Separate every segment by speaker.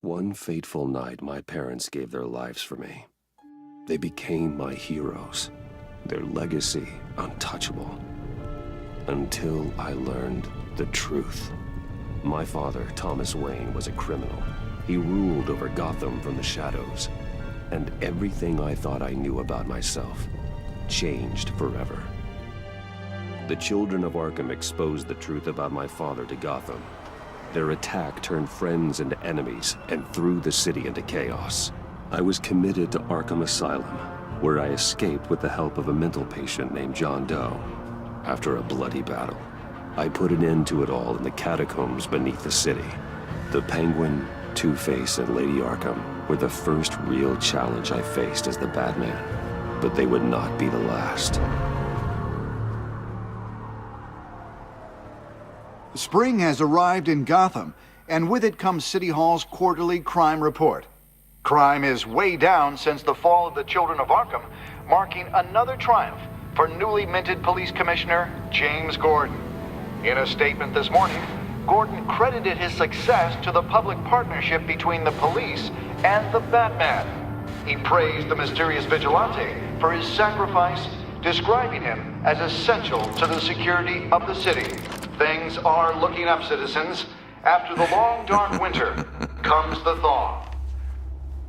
Speaker 1: One fateful night, my parents gave their lives for me. They became my heroes, their legacy untouchable. Until I learned the truth. My father, Thomas Wayne, was a criminal. He ruled over Gotham from the shadows. And everything I thought I knew about myself changed forever. The children of Arkham exposed the truth about my father to Gotham. Their attack turned friends into enemies and threw the city into chaos. I was committed to Arkham Asylum, where I escaped with the help of a mental patient named John Doe. After a bloody battle, I put an end to it all in the catacombs beneath the city. The Penguin, Two-Face, and Lady Arkham were the first real challenge I faced as the Batman, but they would not be the last.
Speaker 2: Spring has arrived in Gotham, and with it comes City Hall's quarterly crime report. Crime is way down since the fall of the Children of Arkham, marking another triumph for newly minted Police Commissioner James Gordon. In a statement this morning, Gordon credited his success to the public partnership between the police and the Batman. He praised the mysterious vigilante for his sacrifice, describing him as essential to the security of the city. Things are looking up, citizens. After the long, dark winter comes the thaw.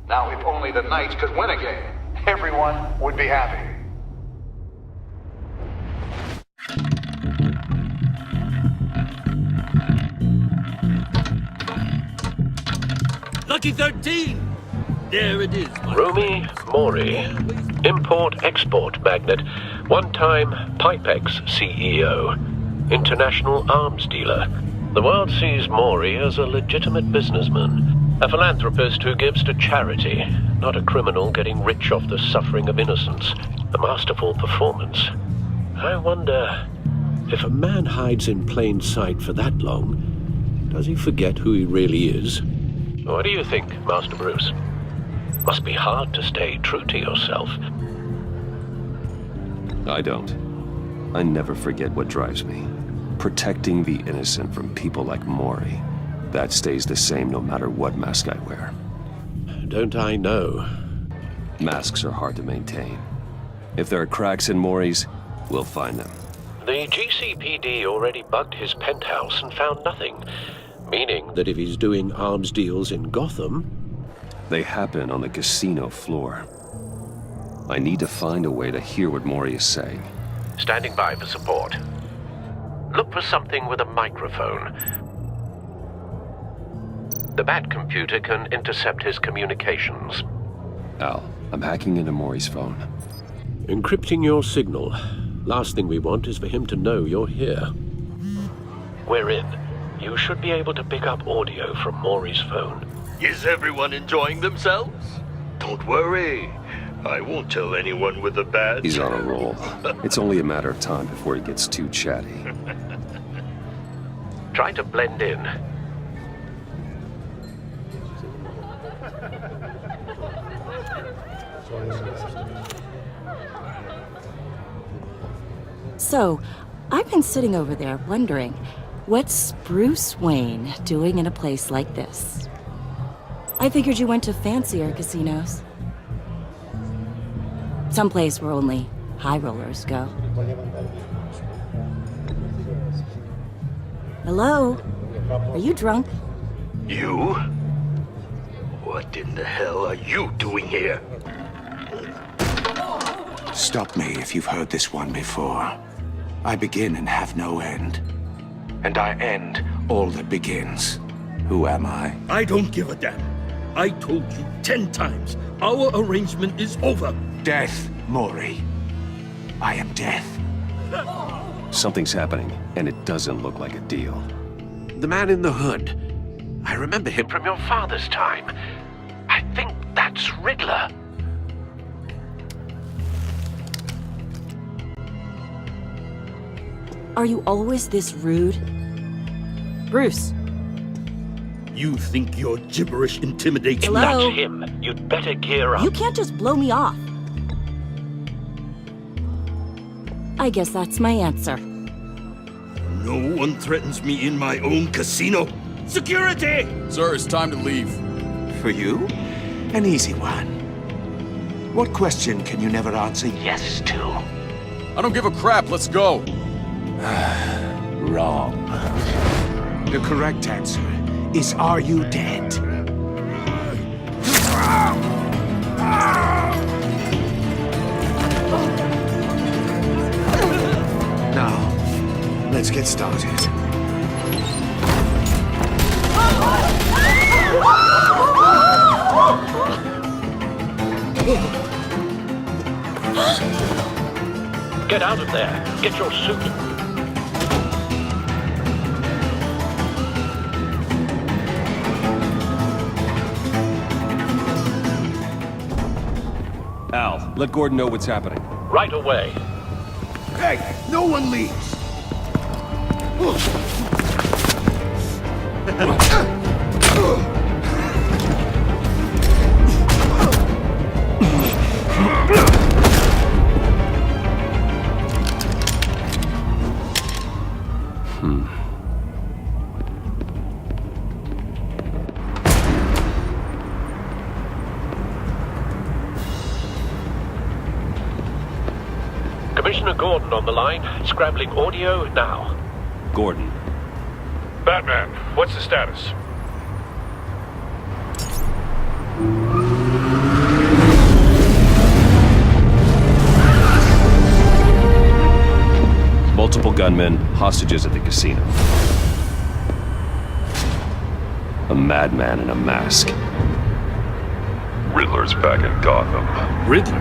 Speaker 2: Now, if only the Knights could win again, everyone would be happy.
Speaker 3: Lucky 13! There it is.
Speaker 4: Rumi Mori, import-export magnate, one-time Pipex CEO, international arms dealer. The world sees Mori as a legitimate businessman, a philanthropist who gives to charity, not a criminal getting rich off the suffering of innocence. A masterful performance. I wonder, if a man hides in plain sight for that long, does he forget who he really is? What do you think, Master Bruce? Must be hard to stay true to yourself.
Speaker 1: I don't. I never forget what drives me. Protecting the innocent from people like Mori. That stays the same no matter what mask I wear.
Speaker 4: Don't I know?
Speaker 1: Masks are hard to maintain. If there are cracks in Mori's, we'll find them.
Speaker 4: The GCPD already bugged his penthouse and found nothing. Meaning that if he's doing arms deals in Gotham...
Speaker 1: They happen on the casino floor. I need to find a way to hear what Mori is saying.
Speaker 4: Standing by for support. Look for something with a microphone. The Bat computer can intercept his communications.
Speaker 1: Al, I'm hacking into Mori's phone.
Speaker 4: Encrypting your signal. Last thing we want is for him to know you're here. We're in. You should be able to pick up audio from Mori's phone.
Speaker 3: Is everyone enjoying themselves? Don't worry. I won't tell anyone with a badge.
Speaker 1: He's on a roll. It's only a matter of time before he gets too chatty.
Speaker 4: Try to blend in.
Speaker 5: So, I've been sitting over there wondering, what's Bruce Wayne doing in a place like this? I figured you went to fancier casinos. Someplace where only high rollers go. Hello? Are you drunk?
Speaker 3: You? What in the hell are you doing here?
Speaker 6: Stop me if you've heard this one before. I begin and have no end. And I end all that begins. Who am I?
Speaker 3: I don't give a damn. I told you 10 times. Our arrangement is over.
Speaker 6: Death, Mori. I am death.
Speaker 1: Something's happening, and it doesn't look like a deal.
Speaker 4: The man in the hood. I remember him from your father's time. I think that's Riddler.
Speaker 5: Are you always this rude? Bruce.
Speaker 3: You think your gibberish intimidates
Speaker 5: Hello?
Speaker 4: That's him. You'd better gear up.
Speaker 5: You can't just blow me off. I guess that's my answer.
Speaker 3: No one threatens me in my own casino. Security!
Speaker 7: Sir, it's time to leave.
Speaker 6: for you? An easy one. What question can you never answer yes to?
Speaker 7: I don't give a crap, let's go!
Speaker 6: Wrong. The correct answer is, are you dead? Now, let's get started.
Speaker 4: Get out of there. Get your suit.
Speaker 1: Al, let Gordon know what's happening.
Speaker 4: Right away.
Speaker 6: Hey, no one leaves!
Speaker 4: Commissioner Gordon on the line. Scrambling audio now.
Speaker 1: Gordon.
Speaker 8: Batman, what's the status?
Speaker 1: Multiple gunmen, hostages at the casino. A madman in a mask.
Speaker 8: Riddler's back in Gotham.
Speaker 7: Riddler?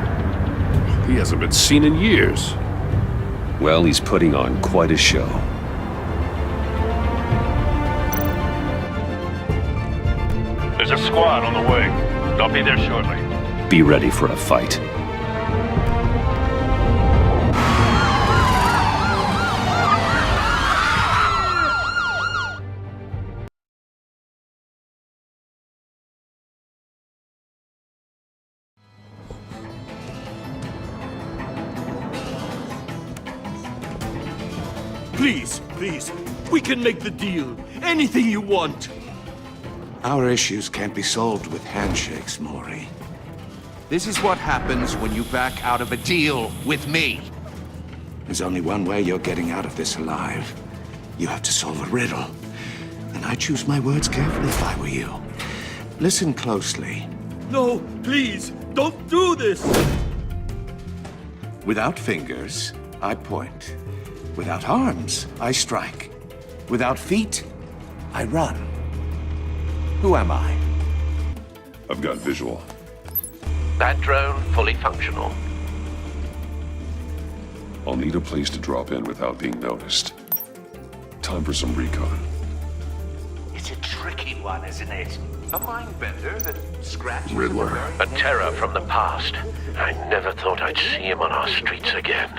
Speaker 7: He hasn't been seen in years.
Speaker 1: Well, he's putting on quite a show.
Speaker 8: There's a squad on the way. I'll be there shortly.
Speaker 1: Be ready for a fight.
Speaker 3: Please, please, we can make the deal. Anything you want.
Speaker 6: Our issues can't be solved with handshakes, Maury.
Speaker 9: This is what happens when you back out of a deal with me.
Speaker 6: There's only one way you're getting out of this alive. You have to solve a riddle. And I choose my words carefully if I were you. Listen closely.
Speaker 3: No, please, don't do this.
Speaker 6: Without fingers, I point. Without arms, I strike. Without feet, I run. Who am I?
Speaker 8: I've got visual.
Speaker 4: That drone fully functional.
Speaker 8: I'll need a place to drop in without being noticed. Time for some recon.
Speaker 9: It's a tricky one, isn't it? A mind bender that scratches
Speaker 8: Riddler.
Speaker 4: A terror from the past. I never thought I'd see him on our streets again.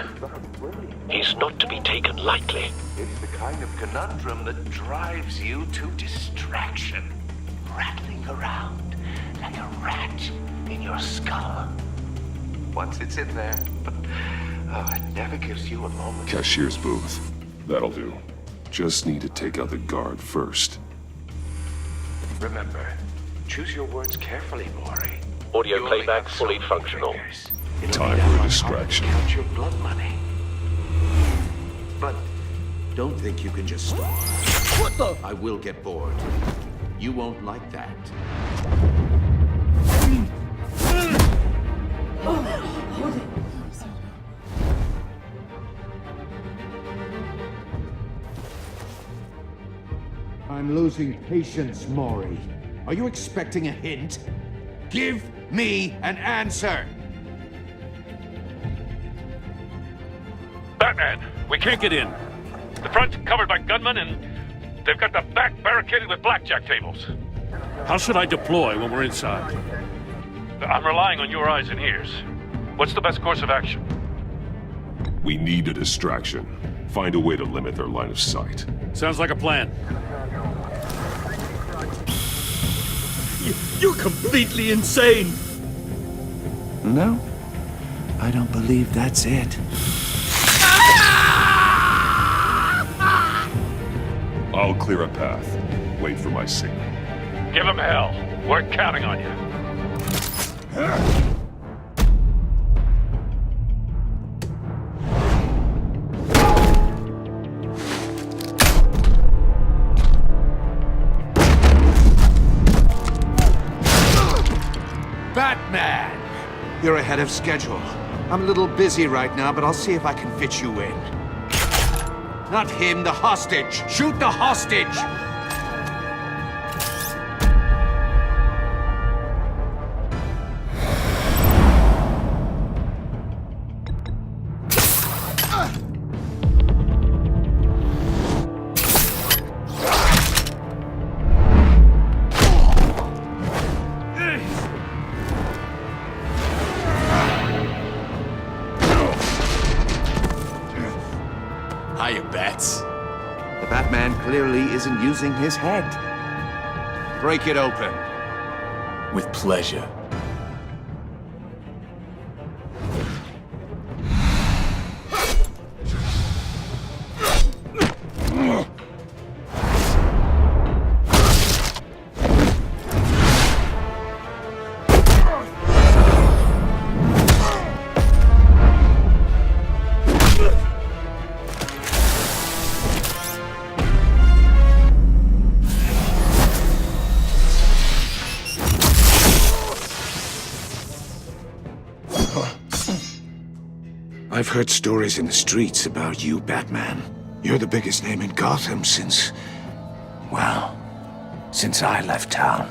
Speaker 4: He's not to be taken lightly.
Speaker 9: It's the kind of conundrum that drives you to distraction. Rattling around like a rat in your skull. Once it's in there, it never gives you a moment.
Speaker 8: Cashier's booth. That'll do. Just need to take out the guard first.
Speaker 9: Remember, choose your words carefully, Maury.
Speaker 4: Audio
Speaker 9: You only
Speaker 4: playback
Speaker 9: have so
Speaker 4: fully
Speaker 9: many
Speaker 4: functional.
Speaker 9: fingers. It'll
Speaker 8: Time
Speaker 9: be
Speaker 8: for a
Speaker 9: that much
Speaker 8: distraction.
Speaker 9: harder to count your blood money. But don't think you can just stop.
Speaker 3: What the?
Speaker 9: I will get bored. You won't like that.
Speaker 6: I'm losing patience, Maury. Are you expecting a hint? Give me an answer!
Speaker 8: Batman, we can't get in. The front's covered by gunmen and they've got the back barricaded with blackjack tables.
Speaker 7: How should I deploy when we're inside?
Speaker 8: I'm relying on your eyes and ears. What's the best course of action? We need a distraction. Find a way to limit their line of sight.
Speaker 7: Sounds like a plan.
Speaker 3: You're completely insane.
Speaker 6: No, I don't believe that's it.
Speaker 8: I'll clear a path. Wait for my signal. Give him hell.
Speaker 7: We're counting on you.
Speaker 6: Batman! You're ahead of schedule. I'm a little busy right now, but I'll see if I can fit you in. Not him, the hostage! Shoot the hostage!
Speaker 10: Hiya, Bats.
Speaker 6: The Batman clearly isn't using his head. Break it open.
Speaker 10: With pleasure.
Speaker 6: I've heard stories in the streets about you, Batman. You're the biggest name in Gotham since... well, since I left town.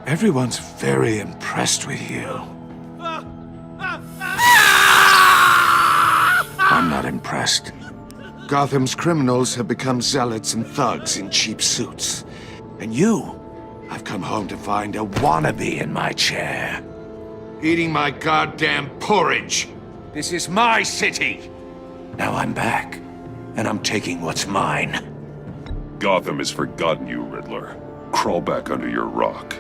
Speaker 6: Everyone's very impressed with you. I'm not impressed. Gotham's criminals have become zealots and thugs in cheap suits. And you, I've come home to find a wannabe in my chair. Eating my goddamn porridge. This is my city! Now I'm back, and I'm taking what's mine.
Speaker 8: Gotham has forgotten you, Riddler. Crawl back under your rock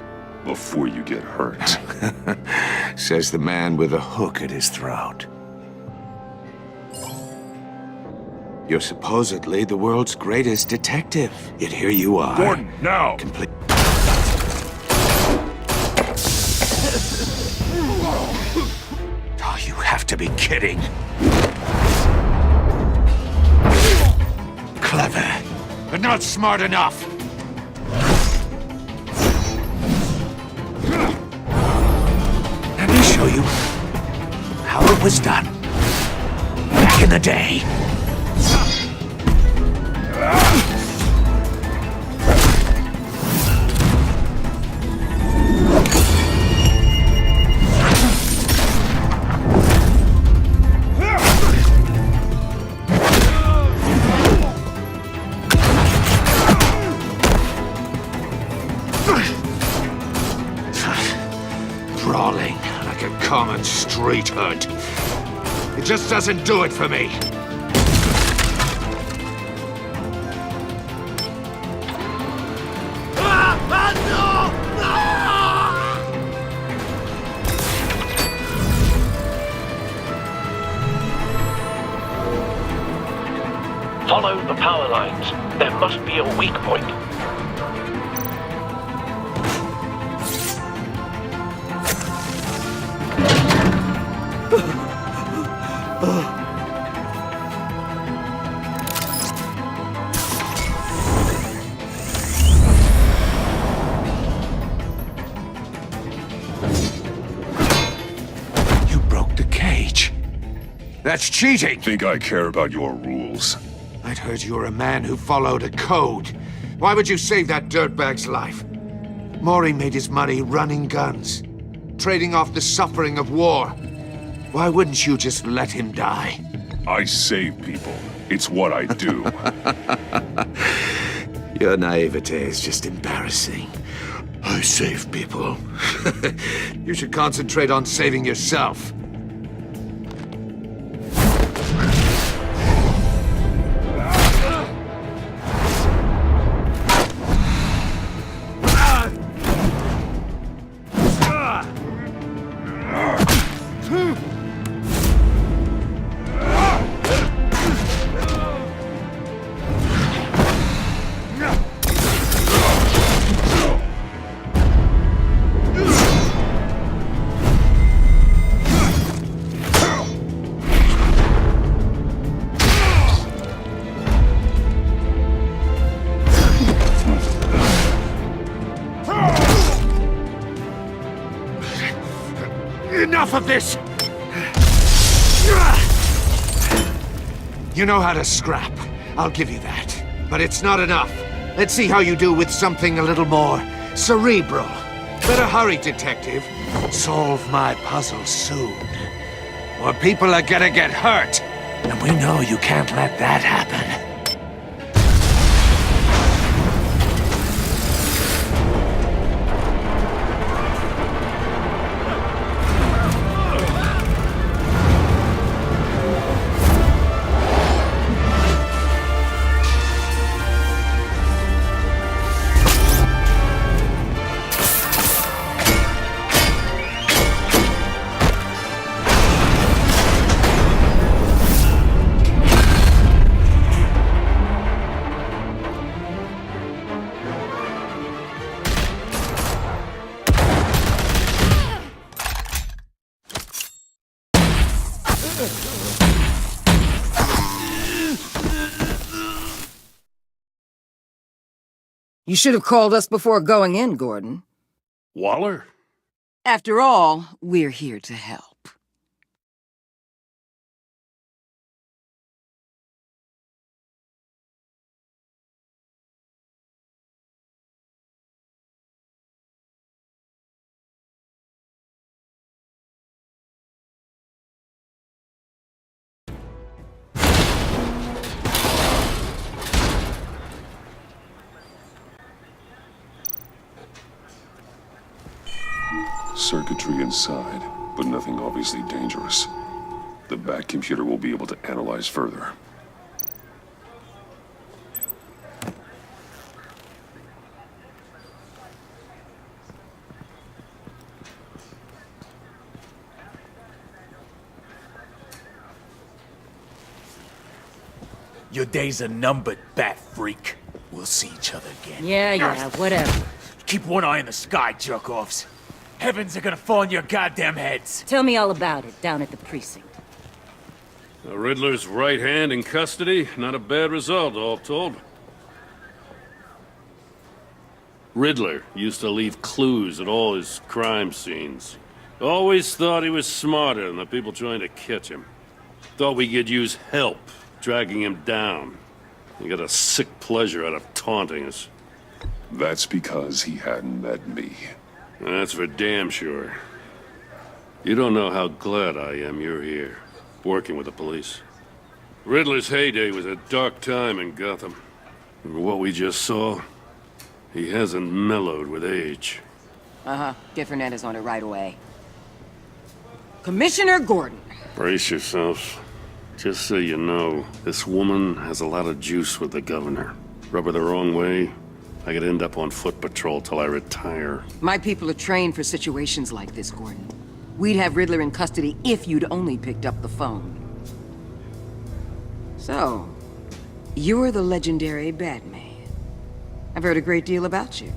Speaker 8: before you get hurt.
Speaker 6: Says the man with a hook at his throat. You're supposedly the world's greatest detective. Yet here you are.
Speaker 8: Gordon, now!
Speaker 6: Complete. Oh, you have to be kidding. Clever, but not smart enough. Let me show you how it was done back in the day. Brawling like a common street hood. It just doesn't do it for me.
Speaker 4: Follow the power lines. There must be a weak point.
Speaker 6: You broke the cage. That's cheating!
Speaker 8: Think I care about your rules?
Speaker 6: I'd heard you were a man who followed a code. Why would you save that dirtbag's life? Maury made his money running guns, trading off the suffering of war. Why wouldn't you just let him die?
Speaker 8: I save people. It's what I do.
Speaker 6: Your naivete is just embarrassing. I save people. You should concentrate on saving yourself. enough of this! You know how to scrap. I'll give you that. But it's not enough. Let's see how you do with something a little more cerebral. Better hurry, detective. Solve my puzzle soon. Or people are gonna get hurt. And we know you can't let that happen.
Speaker 11: You should have called us before going in, Gordon.
Speaker 7: Waller?
Speaker 11: After all, we're here to help.
Speaker 8: Circuitry inside, but nothing obviously dangerous. The back computer will be able to analyze further.
Speaker 10: Your days are numbered, bat freak. We'll see each other again.
Speaker 11: Yeah, whatever.
Speaker 10: Keep one eye in the sky, jerk-offs. Heavens are gonna fall on your goddamn heads.
Speaker 11: Tell me all about it down at the precinct.
Speaker 7: The Riddler's right hand in custody. Not a bad result, all told. Riddler used to leave clues at all his crime scenes. Always thought he was smarter than the people trying to catch him. Thought we could use help dragging him down. He got a sick pleasure out of taunting us.
Speaker 8: That's because he hadn't met me.
Speaker 7: That's for damn sure. You don't know how glad I am you're here, working with the police. Riddler's heyday was a dark time in Gotham. And what we just saw, he hasn't mellowed with age.
Speaker 11: Get Fernandez on it right away. Commissioner Gordon.
Speaker 7: Brace yourselves. Just so you know, this woman has a lot of juice with the governor. Rub her the wrong way, I could end up on foot patrol till I retire.
Speaker 11: My people are trained for situations like this, Gordon. We'd have Riddler in custody if you'd only picked up the phone. So, you're the legendary Batman. I've heard a great deal about you.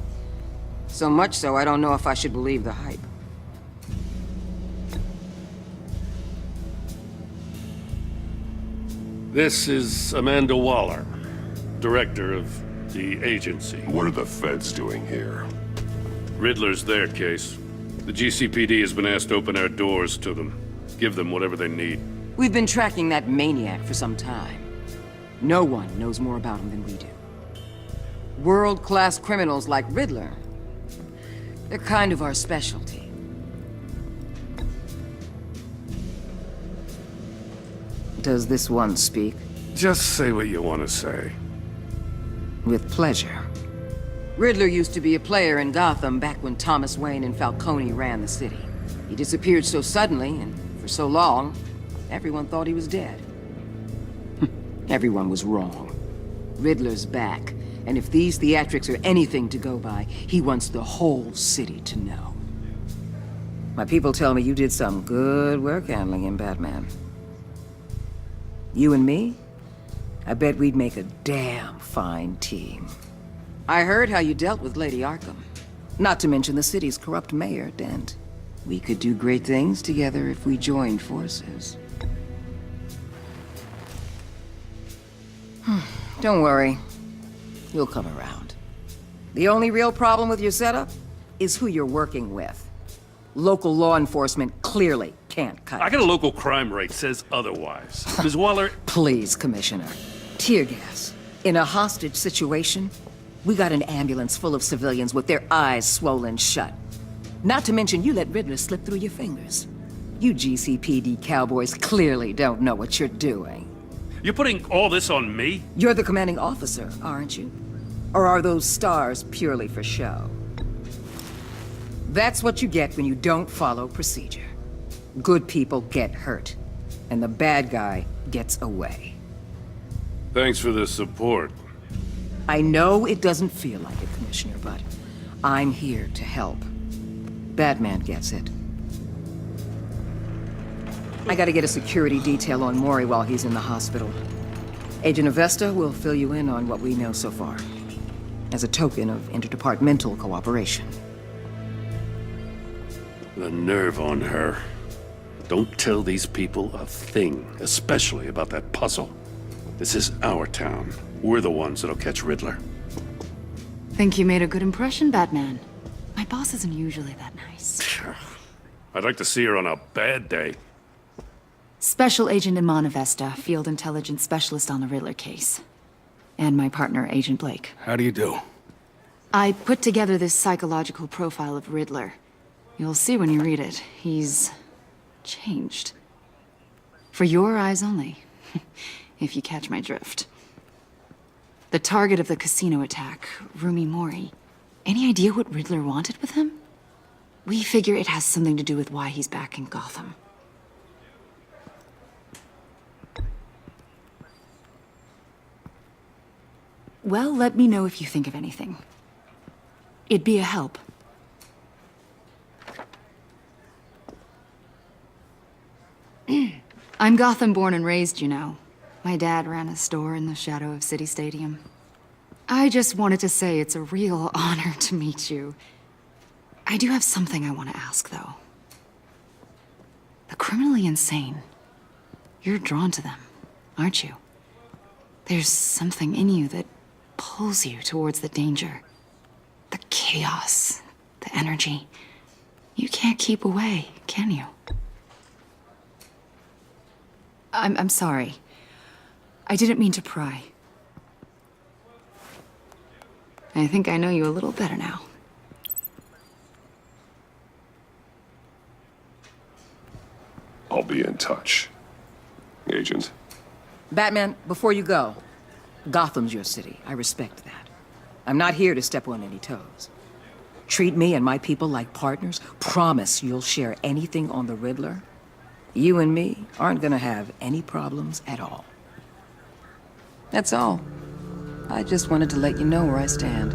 Speaker 11: So much so, I don't know if I should believe the hype.
Speaker 7: This is Amanda Waller, director of the agency.
Speaker 8: What are the feds doing here?
Speaker 7: Riddler's their case. The GCPD has been asked to open our doors to them. Give them whatever they need.
Speaker 11: We've been tracking that maniac for some time. No one knows more about him than we do. World-class criminals like Riddler, they're kind of our specialty. Does this one speak?
Speaker 7: Just say what you want to say.
Speaker 11: With pleasure. Riddler used to be a player in Gotham back when Thomas Wayne and Falcone ran the city. He disappeared so suddenly and for so long, everyone thought he was dead. Everyone was wrong. Riddler's back, and if these theatrics are anything to go by, he wants the whole city to know. My people tell me you did some good work handling him, Batman. You and me? I bet we'd make a damn fine team. I heard how you dealt with Lady Arkham. Not to mention the city's corrupt mayor, Dent. We could do great things together if we joined forces. Don't worry. You'll come around. The only real problem with your setup is who you're working with. Local law enforcement clearly can't cut
Speaker 7: I
Speaker 11: it.
Speaker 7: got a local crime rate says otherwise. Ms. Waller,
Speaker 11: Please, Commissioner. Tear gas. In a hostage situation, we got an ambulance full of civilians with their eyes swollen shut. Not to mention you let Riddler slip through your fingers. You GCPD cowboys clearly don't know what you're doing.
Speaker 7: you're putting all this on me?
Speaker 11: You're the commanding officer, aren't you? Or are those stars purely for show? That's what you get when you don't follow procedure. Good people get hurt, and the bad guy gets away.
Speaker 7: Thanks for the support.
Speaker 11: I know it doesn't feel like it, Commissioner, but I'm here to help. Batman gets it. I gotta get a security detail on Mori while he's in the hospital. Agent Avesta will fill you in on what we know so far, as a token of interdepartmental cooperation.
Speaker 7: The nerve on her. Don't tell these people a thing, especially about that puzzle. This is our town. We're the ones that'll catch Riddler.
Speaker 12: Think you made a good impression, Batman? My boss isn't usually that nice.
Speaker 7: I'd like to see her on a bad day.
Speaker 12: Special Agent Iman Avesta, Field Intelligence Specialist on the Riddler case. And my partner, Agent Blake.
Speaker 6: How do you do?
Speaker 12: I put together this psychological profile of Riddler. You'll see when you read it. He's changed. For your eyes only, if you catch my drift. The target of the casino attack, Rumi Mori. Any idea what Riddler wanted with him? We figure it has something to do with why he's back in Gotham. Well, let me know if you think of anything. It'd be a help. I'm Gotham born and raised, you know. My dad ran a store in the shadow of City Stadium. I just wanted to say it's a real honor to meet you. I do have something I want to ask, though. The criminally insane. You're drawn to them, aren't you? There's something in you that pulls you towards the danger. The chaos, the energy. You can't keep away, can you? I'm sorry. I didn't mean to pry. I think I know you a little better now.
Speaker 1: I'll be in touch, Agent.
Speaker 11: Batman, before you go, Gotham's your city. I respect that. I'm not here to step on any toes. Treat me and my people like partners. Promise you'll share anything on the Riddler. You and me aren't gonna have any problems at all. That's all. I just wanted to let you know where I stand.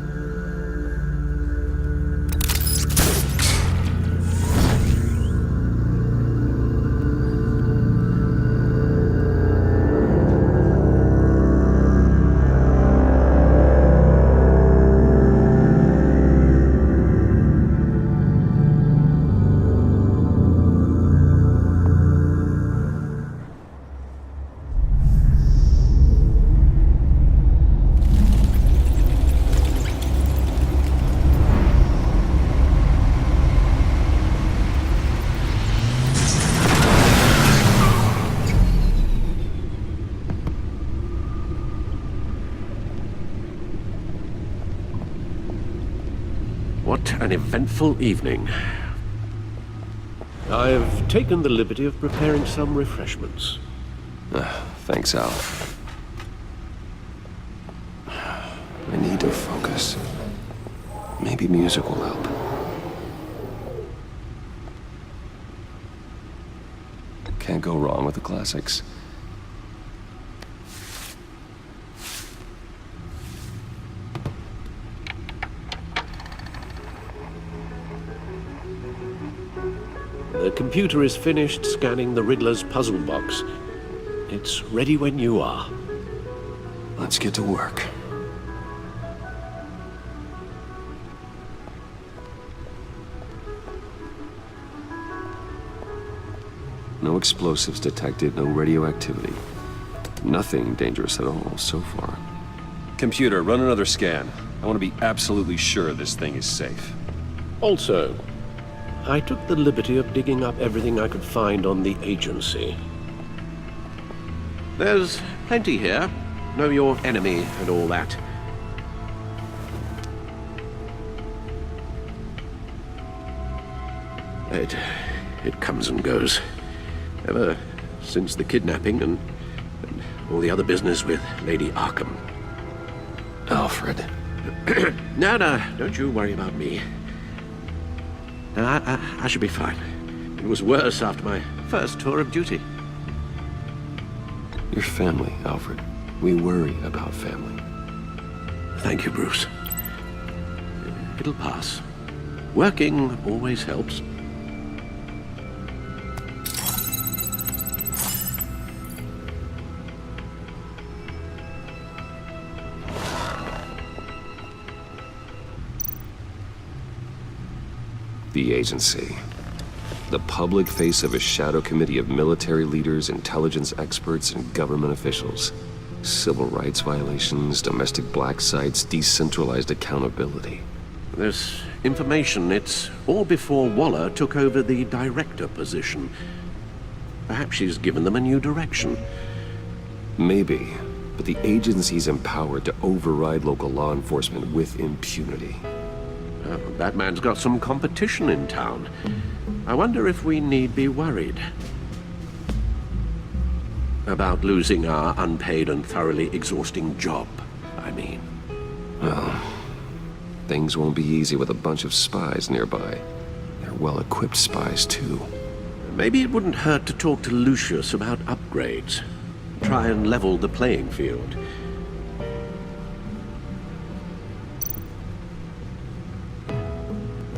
Speaker 4: What an eventful evening. I've taken the liberty of preparing some refreshments.
Speaker 1: Thanks, Al. I need to focus. Maybe music will help. Can't go wrong with the classics.
Speaker 4: The computer is finished scanning the Riddler's puzzle box. It's ready when you are.
Speaker 1: Let's get to work. No explosives detected, no radioactivity. Nothing dangerous at all so far. Computer, run another scan. I want to be absolutely sure this thing is safe.
Speaker 4: Also, I took the liberty of digging up everything I could find on the agency. There's plenty here. Know your enemy and all that. It comes and goes. Ever since the kidnapping and all the other business with Lady Arkham.
Speaker 1: Alfred.
Speaker 4: No, don't you worry about me. No, I should be fine. It was worse after my first tour of duty.
Speaker 1: Your family, Alfred. We worry about family.
Speaker 4: Thank you, Bruce. It'll pass. Working always helps.
Speaker 1: The agency. The public face of a shadow committee of military leaders, intelligence experts, and government officials. Civil rights violations, domestic black sites, decentralized accountability.
Speaker 4: This information, it's all before Waller took over the director position. Perhaps she's given them a new direction.
Speaker 1: Maybe, but the agency's empowered to override local law enforcement with impunity.
Speaker 4: Batman's got some competition in town. I wonder if we need be worried about losing our unpaid and thoroughly exhausting job, I mean.
Speaker 1: Well, things won't be easy with a bunch of spies nearby. They're well-equipped spies, too.
Speaker 4: Maybe it wouldn't hurt to talk to Lucius about upgrades. Try and level the playing field.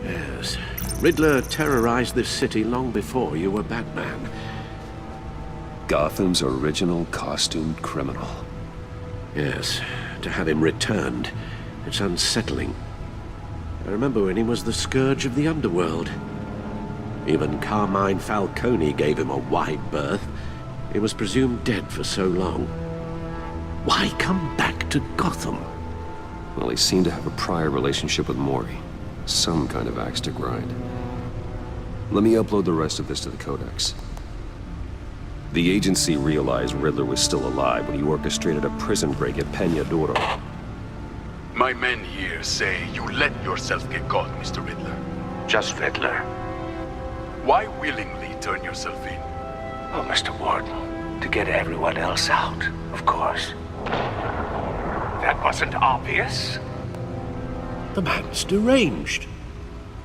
Speaker 4: Yes, Riddler terrorized this city long before you were Batman.
Speaker 1: Gotham's original costumed criminal.
Speaker 4: Yes, to have him returned, it's unsettling. I remember when he was the scourge of the underworld. Even Carmine Falcone gave him a wide berth. He was presumed dead for so long. Why come back to Gotham?
Speaker 1: Well, he seemed to have a prior relationship with Mori. Some kind of axe to grind. Let me upload the rest of this to the Codex. The agency realized Riddler was still alive when he orchestrated a prison break at Peña Duro.
Speaker 13: My men here say you let yourself get caught, Mr. Riddler.
Speaker 9: Just Riddler.
Speaker 13: Why willingly turn yourself in?
Speaker 9: Oh, Mr. Warden, to get everyone else out, of course. That wasn't obvious.
Speaker 4: The man's deranged.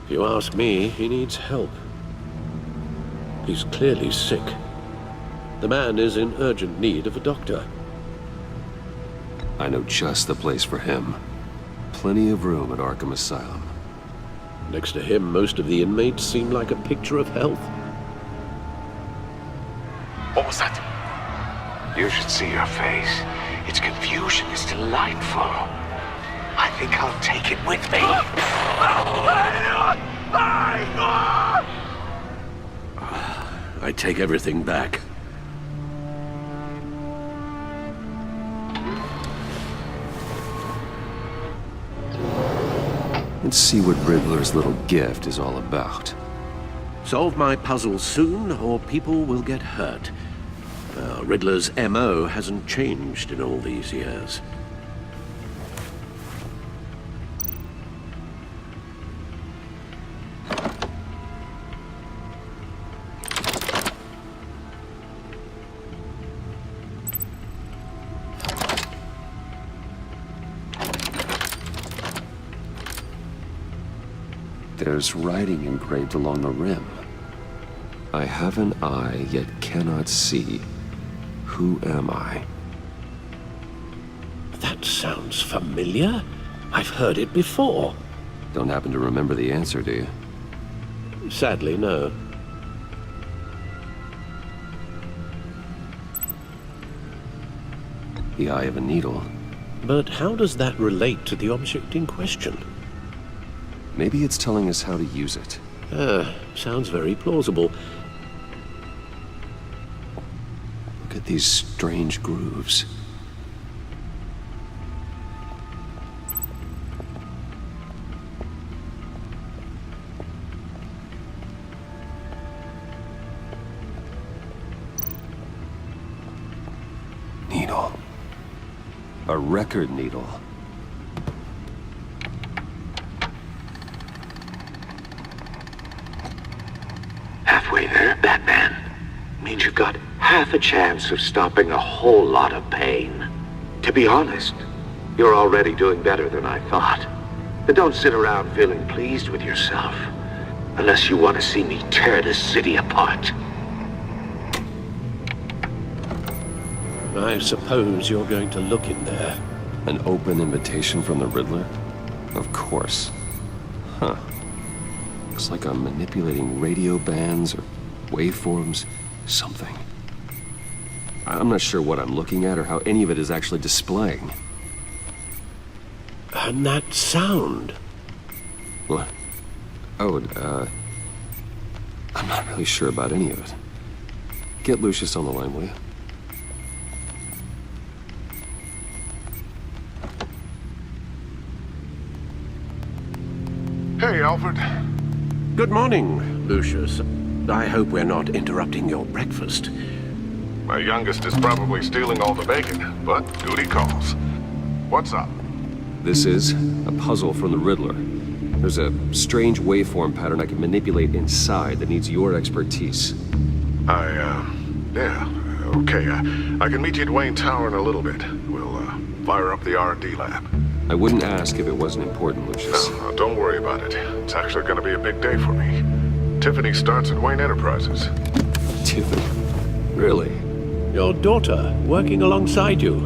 Speaker 4: If you ask me, he needs help. He's clearly sick. The man is in urgent need of a doctor.
Speaker 1: I know just the place for him. Plenty of room at Arkham Asylum.
Speaker 4: Next to him, most of the inmates seem like a picture of health.
Speaker 13: What was that?
Speaker 9: You should see your face. Its confusion is delightful. I think I'll take it with me.
Speaker 4: I take everything back.
Speaker 1: Let's see what Riddler's little gift is all about.
Speaker 4: Solve my puzzle soon, or people will get hurt. Riddler's MO hasn't changed in all these years.
Speaker 1: There's writing engraved along the rim. I have an eye, yet cannot see. Who am I?
Speaker 4: That sounds familiar. I've heard it before.
Speaker 1: Don't happen to remember the answer, do you?
Speaker 4: Sadly, no.
Speaker 1: The eye of a needle.
Speaker 4: But how does that relate to the object in question?
Speaker 1: Maybe it's telling us how to use it.
Speaker 4: Sounds very plausible.
Speaker 1: Look at these strange grooves. A record needle.
Speaker 9: Halfway there, Batman. Means you've got half a chance of stopping a whole lot of pain. To be honest, you're already doing better than I thought. But don't sit around feeling pleased with yourself. Unless you want to see me tear this city apart.
Speaker 4: I suppose you're going to look in there.
Speaker 1: An open invitation from the Riddler? Of course. Huh. Looks like I'm manipulating radio bands or waveforms. Something. I'm not sure what I'm looking at or how any of it is actually displaying.
Speaker 4: And that sound?
Speaker 1: What? Oh, I'm not really sure about any of it. Get Lucius on the line, will you?
Speaker 6: Hey, Alfred.
Speaker 4: Good morning, Lucius. I hope we're not interrupting your breakfast.
Speaker 6: My youngest is probably stealing all the bacon, but duty calls. What's up?
Speaker 1: This is a puzzle from the Riddler. There's a strange waveform pattern I can manipulate inside that needs your expertise.
Speaker 6: Yeah, okay. I can meet you at Wayne Tower in a little bit. We'll, fire up the R&D lab.
Speaker 1: I wouldn't ask if it wasn't important, Lucius.
Speaker 6: No, don't worry about it. It's actually gonna be a big day for me. Tiffany starts at Wayne Enterprises.
Speaker 1: Tiffany? Really?
Speaker 4: Your daughter, working alongside you.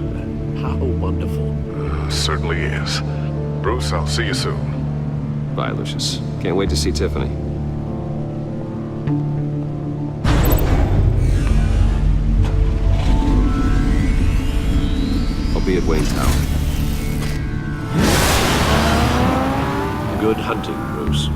Speaker 4: How wonderful.
Speaker 6: Certainly is. Bruce, I'll see you soon.
Speaker 1: Bye, Lucius. Can't wait to see Tiffany. I'll be at Wayne Tower.
Speaker 4: Good hunting, Bruce.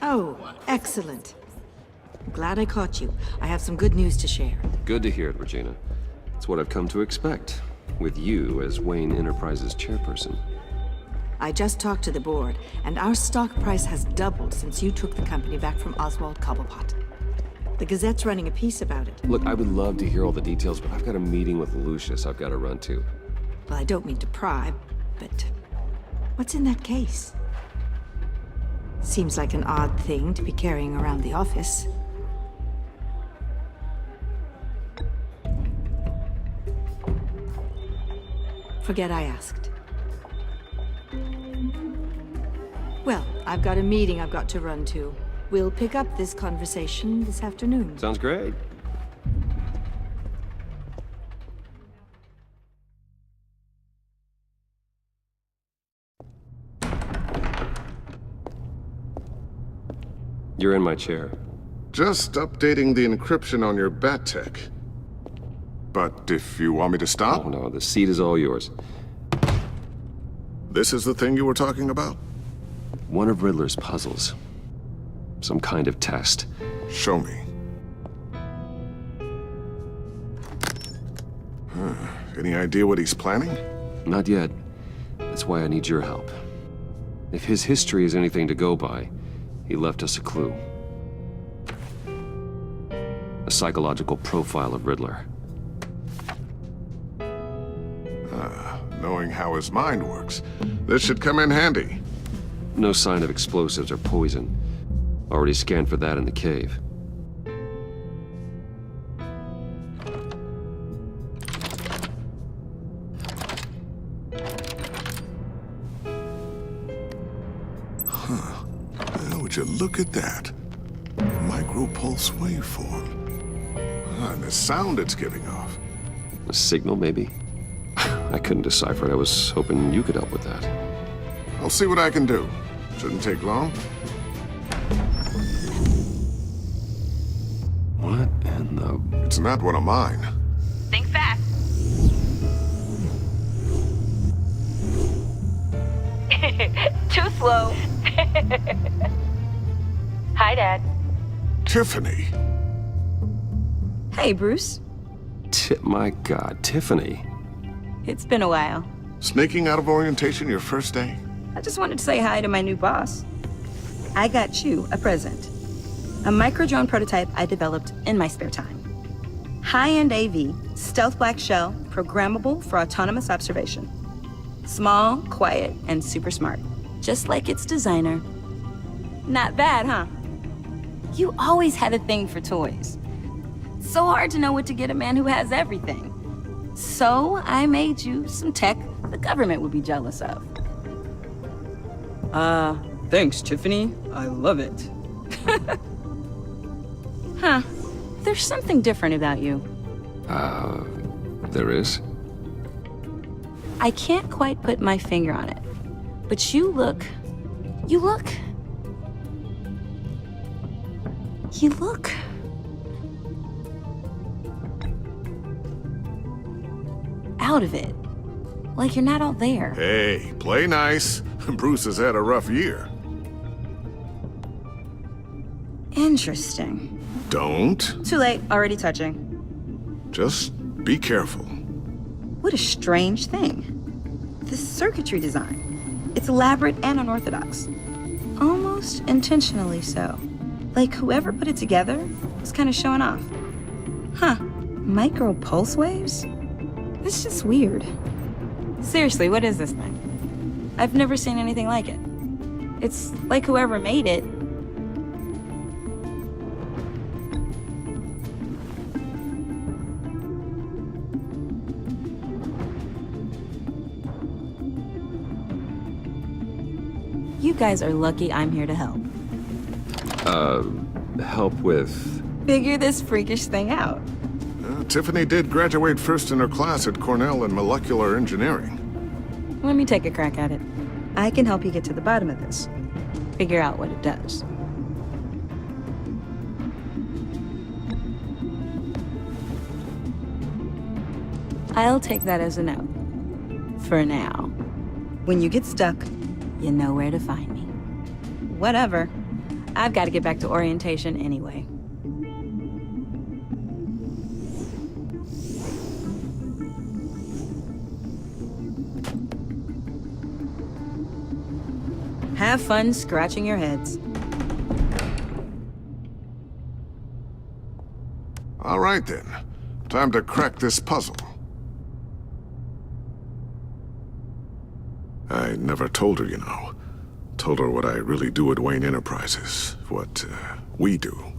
Speaker 14: Oh, excellent. Glad I caught you. I have some good news to share.
Speaker 1: Good to hear it, Regina. It's what I've come to expect, with you as Wayne Enterprises chairperson.
Speaker 14: I just talked to the board, and our stock price has doubled since you took the company back from Oswald Cobblepot. The Gazette's running a piece about it.
Speaker 1: Look, I would love to hear all the details, but I've got a meeting with Lucius I've got to run to.
Speaker 14: Well, I don't mean to pry, but what's in that case? Seems like an odd thing to be carrying around the office. Forget I asked. Well, I've got a meeting I've got to run to. We'll pick up this conversation this afternoon.
Speaker 1: Sounds great. You're in my chair.
Speaker 6: Just updating the encryption on your bat tech. But if you want me to stop?
Speaker 1: Oh, no, the seat is all yours.
Speaker 6: This is the thing you were talking about?
Speaker 1: One of Riddler's puzzles. Some kind of test.
Speaker 6: Show me. Any idea what he's planning?
Speaker 1: Not yet. That's why I need your help. If his history is anything to go by, he left us a clue. A psychological profile of Riddler.
Speaker 6: Knowing how his mind works, this should come in handy.
Speaker 1: No sign of explosives or poison. Already scanned for that in the cave.
Speaker 6: Would you look at that? Micropulse waveform. And the sound it's giving off.
Speaker 1: A signal, maybe? I couldn't decipher it. I was hoping you could help with that.
Speaker 6: I'll see what I can do. Shouldn't take long.
Speaker 1: What in the...
Speaker 6: It's not one of mine.
Speaker 15: Think fast.
Speaker 5: flow. Hi, Dad.
Speaker 6: Tiffany.
Speaker 5: Hey, Bruce.
Speaker 1: My God, Tiffany.
Speaker 5: It's been a while.
Speaker 6: Sneaking out of orientation your first day?
Speaker 5: I just wanted to say hi to my new boss. I got you a present. A micro-drone prototype I developed in my spare time. High-end AV, stealth black shell, programmable for autonomous observation. Small, quiet, and super smart. Just like its designer. Not bad, huh? You always had a thing for toys. So hard to know what to get a man who has everything. So I made you some tech the government would be jealous of.
Speaker 15: Thanks, Tiffany. I love it.
Speaker 5: Huh. There's something different about you.
Speaker 1: There is?
Speaker 5: I can't quite put my finger on it. But you look out of it. Like you're not all there.
Speaker 6: Hey, play nice. Bruce has had a rough year.
Speaker 5: Interesting.
Speaker 6: Don't.
Speaker 5: Too late, already touching.
Speaker 6: Just be careful.
Speaker 5: What a strange thing. This circuitry design. It's elaborate and unorthodox. Almost intentionally so. Like whoever put it together was kind of showing off. Huh. Micro pulse waves? It's just weird. Seriously, what is this thing? I've never seen anything like it. It's like whoever made it. You guys are lucky I'm here to help.
Speaker 1: Help with...
Speaker 5: Figure this freakish thing out.
Speaker 6: Tiffany did graduate first in her class at Cornell in molecular engineering.
Speaker 5: Let me take a crack at it. I can help you get to the bottom of this. Figure out what it does. I'll take that as a no. For now. When you get stuck, you know where to find me. Whatever. I've got to get back to orientation anyway. Have fun scratching your heads.
Speaker 6: All right then. Time to crack this puzzle. I never told her, you know. Told her what I really do at Wayne Enterprises. What, we do.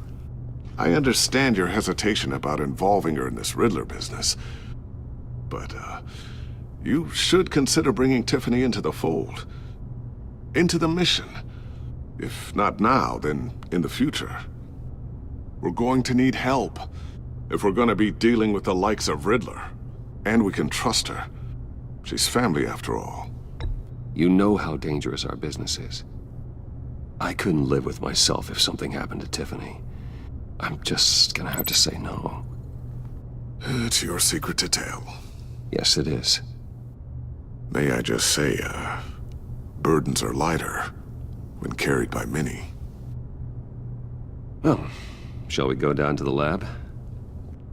Speaker 6: I understand your hesitation about involving her in this Riddler business. But, you should consider bringing Tiffany into the fold. Into the mission. If not now, then in the future. We're going to need help. If we're gonna be dealing with the likes of Riddler. And we can trust her. She's family after all.
Speaker 1: You know how dangerous our business is. I couldn't live with myself if something happened to Tiffany. I'm just gonna have to say no.
Speaker 6: It's your secret to tell.
Speaker 1: Yes, it is.
Speaker 6: May I just say, burdens are lighter when carried by many.
Speaker 1: Well, shall we go down to the lab?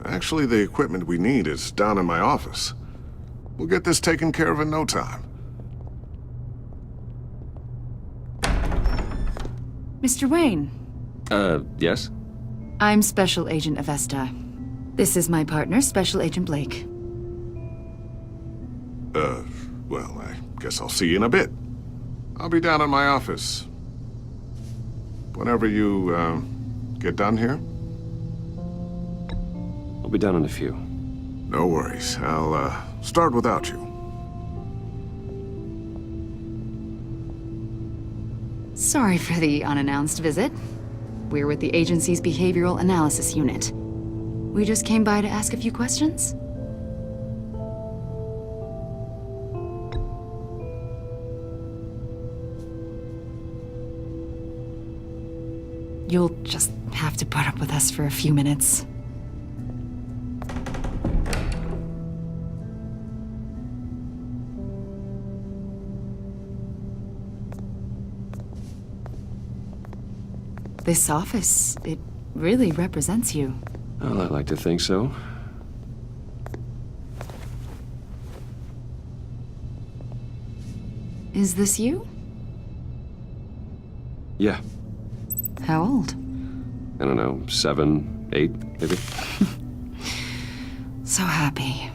Speaker 6: Actually, the equipment we need is down in my office. We'll get this taken care of in no time.
Speaker 12: Mr. Wayne.
Speaker 1: Yes?
Speaker 12: I'm Special Agent Avesta. This is my partner, Special Agent Blake.
Speaker 6: Well, I guess I'll see you in a bit. I'll be down in my office. Whenever you, get done here?
Speaker 1: I'll be down in a few.
Speaker 6: No worries. I'll, start without you.
Speaker 12: Sorry for the unannounced visit. We're with the agency's Behavioral Analysis Unit. We just came by to ask a few questions. You'll just have to put up with us for a few minutes. This office, it really represents you.
Speaker 1: Well, I like to think so.
Speaker 12: Is this you?
Speaker 1: Yeah.
Speaker 12: How old?
Speaker 1: I don't know, 7, 8, maybe?
Speaker 12: So happy.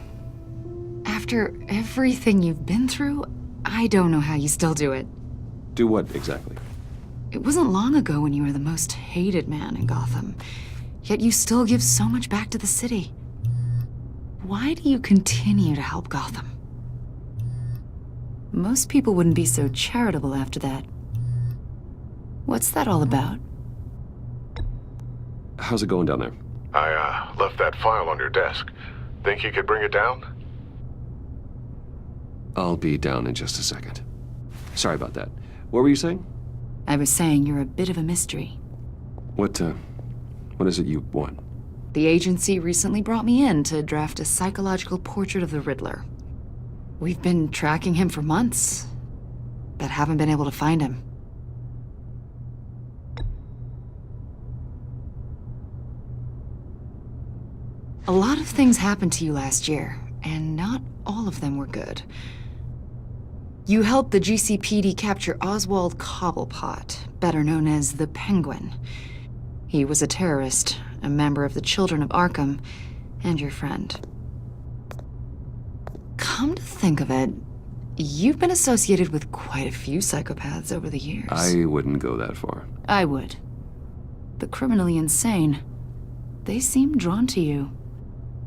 Speaker 12: After everything you've been through, I don't know how you still do it.
Speaker 1: Do what, exactly?
Speaker 12: It wasn't long ago when you were the most hated man in Gotham, yet you still give so much back to the city. Why do you continue to help Gotham? Most people wouldn't be so charitable after that. What's that all about?
Speaker 1: How's it going down there?
Speaker 16: I, left that file on your desk. Think you could bring it down?
Speaker 1: I'll be down in just a second. Sorry about that. What were you saying?
Speaker 12: I was saying you're a bit of a mystery.
Speaker 1: What is it you want?
Speaker 12: The agency recently brought me in to draft a psychological portrait of the Riddler. We've been tracking him for months, but haven't been able to find him. A lot of things happened to you last year, and not all of them were good. You helped the GCPD capture Oswald Cobblepot, better known as the Penguin. He was a terrorist, a member of the Children of Arkham, and your friend. Come to think of it, you've been associated with quite a few psychopaths over the years.
Speaker 1: I wouldn't go that far.
Speaker 12: I would. The criminally insane. They seem drawn to you.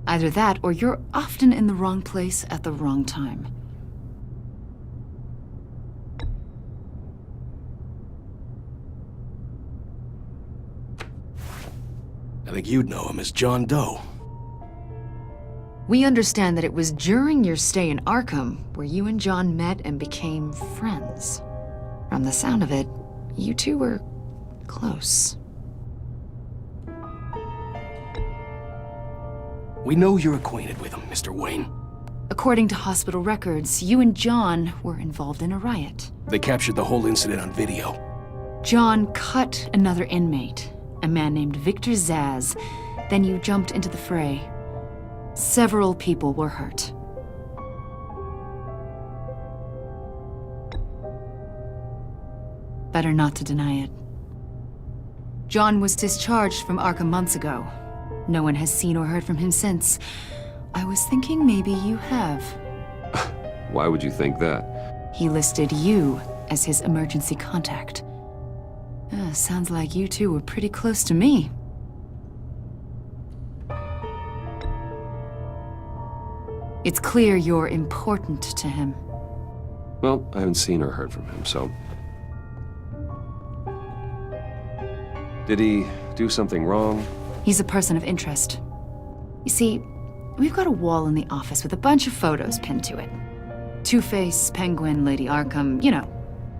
Speaker 12: Either that, or you're often in the wrong place at the wrong time.
Speaker 17: I think you'd know him as John Doe.
Speaker 12: We understand that it was during your stay in Arkham where you and John met and became friends. From the sound of it, you two were close.
Speaker 17: We know you're acquainted with him, Mr. Wayne.
Speaker 12: According to hospital records, you and John were involved in a riot.
Speaker 17: They captured the whole incident on video.
Speaker 12: John cut another inmate, a man named Victor Zaz. Then you jumped into the fray. Several people were hurt. Better not to deny it. John was discharged from Arkham months ago. No one has seen or heard from him since. I was thinking maybe you have.
Speaker 1: Why would you think that?
Speaker 12: He listed you as his emergency contact. Sounds like you two were pretty close to me. It's clear you're important to him.
Speaker 1: Well, I haven't seen or heard from him, so... Did he do something wrong?
Speaker 12: He's a person of interest. You see, we've got a wall in the office with a bunch of photos pinned to it. Two-Face, Penguin, Lady Arkham, you know,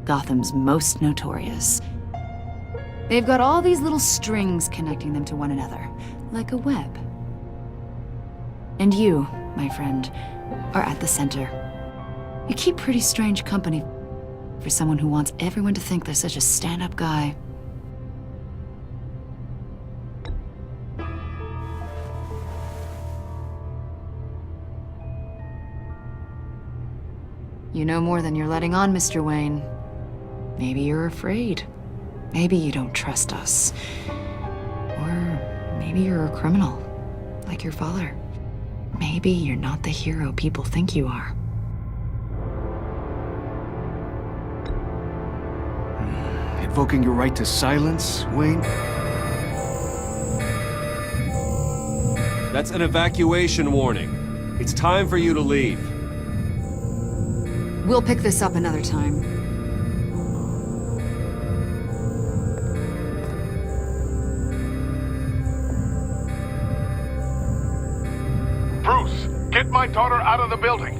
Speaker 12: Gotham's most notorious. They've got all these little strings connecting them to one another, like a web. And you, my friend, are at the center. You keep pretty strange company for someone who wants everyone to think they're such a stand-up guy. You know more than you're letting on, Mr. Wayne. Maybe you're afraid. Maybe you don't trust us. Or maybe you're a criminal, like your father. Maybe you're not the hero people think you are.
Speaker 17: Invoking your right to silence, Wayne?
Speaker 1: That's an evacuation warning. It's time for you to leave.
Speaker 12: We'll pick this up another time.
Speaker 16: Bruce, get my daughter out of the building.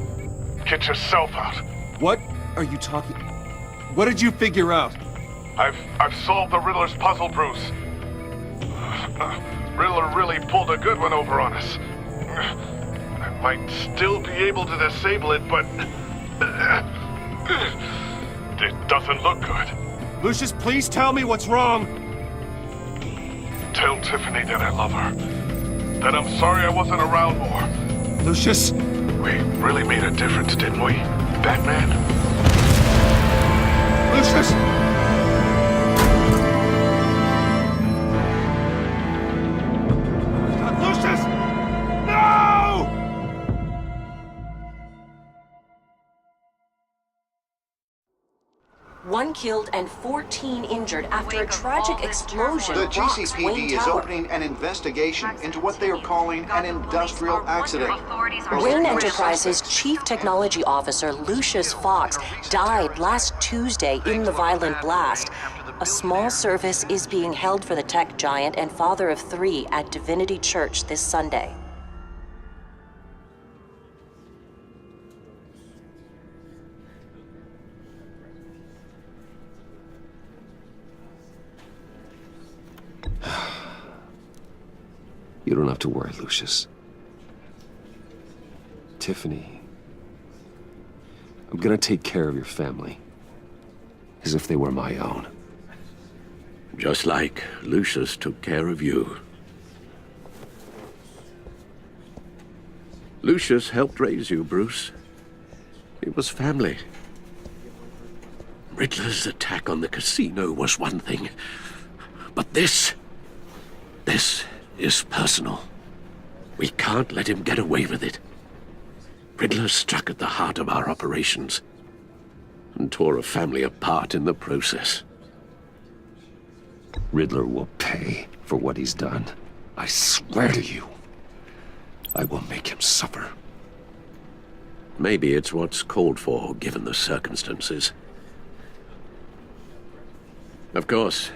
Speaker 16: Get yourself out.
Speaker 6: What are you talking... What did you figure out?
Speaker 16: I've solved the Riddler's puzzle, Bruce. Riddler really pulled a good one over on us. I might still be able to disable it, but... it doesn't look good.
Speaker 6: Lucius, please tell me what's wrong.
Speaker 16: Tell Tiffany that I love her. That I'm sorry I wasn't around more.
Speaker 6: Lucius!
Speaker 16: We really made a difference, didn't we, Batman?
Speaker 6: Lucius! Lucius! No!
Speaker 18: One killed and 14 injured after a tragic explosion.
Speaker 2: The
Speaker 18: rocks
Speaker 2: GCPD
Speaker 18: Wayne
Speaker 2: is
Speaker 18: Tower.
Speaker 2: opening an investigation into what they are calling an industrial accident.
Speaker 18: Wayne Enterprises' chief technology officer, Lucius Fox, died last Tuesday in the violent blast. A small service is being held for the tech giant and father of 3 at Divinity Church this Sunday.
Speaker 1: You don't have to worry, Lucius. Tiffany, I'm gonna take care of your family. As if they were my own.
Speaker 3: Just like Lucius took care of you. Lucius helped raise you, Bruce. It was family. Riddler's attack on the casino was one thing. But this is personal. We can't let him get away with it. Riddler struck at the heart of our operations and tore a family apart in the process.
Speaker 1: Riddler will pay for what he's done. I swear to you. I will make him suffer.
Speaker 3: Maybe it's what's called for, given the circumstances. Of course,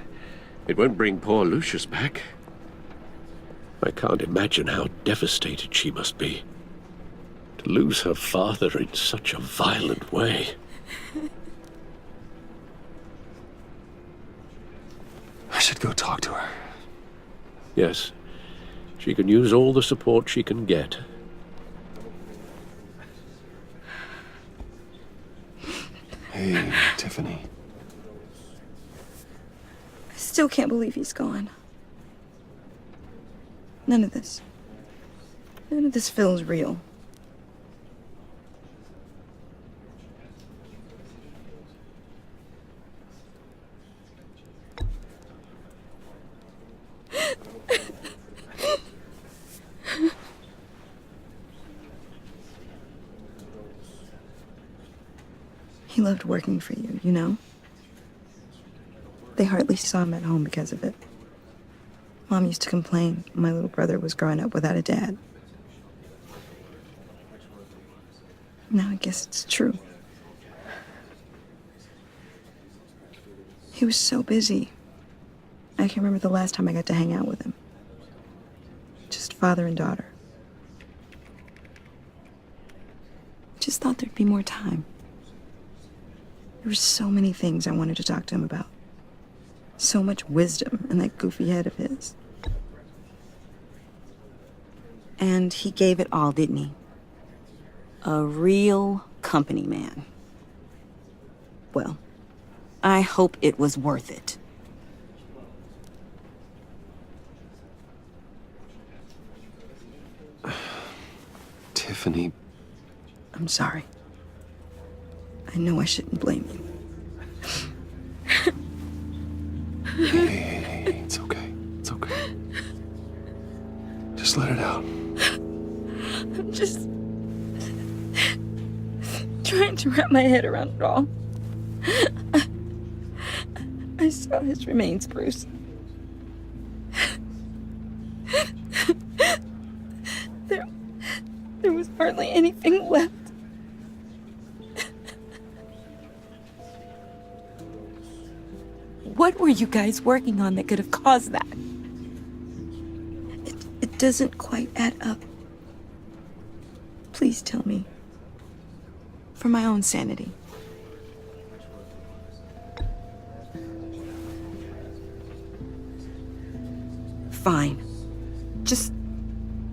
Speaker 3: it won't bring poor Lucius back. I can't imagine how devastated she must be. To lose her father in such a violent way.
Speaker 1: I should go talk to her.
Speaker 3: Yes, she can use all the support she can get.
Speaker 1: Hey, Tiffany.
Speaker 5: I still can't believe he's gone. None of this feels real. He loved working for you, you know? They hardly saw him at home because of it. Mom used to complain my little brother was growing up without a dad. Now I guess it's true. He was so busy. I can't remember the last time I got to hang out with him. Just father and daughter. Just thought there'd be more time. There were so many things I wanted to talk to him about. So much wisdom in that goofy head of his. And he gave it all, didn't he? A real company man. Well, I hope it was worth it.
Speaker 1: Tiffany.
Speaker 5: I'm sorry. I know I shouldn't blame you.
Speaker 1: Hey, it's okay. It's okay. Just let it out.
Speaker 5: I'm just trying to wrap my head around it all. I saw his remains, Bruce. There was hardly anything left. What were you guys working on that could have caused that? It doesn't quite add up. Please tell me. For my own sanity. Fine. Just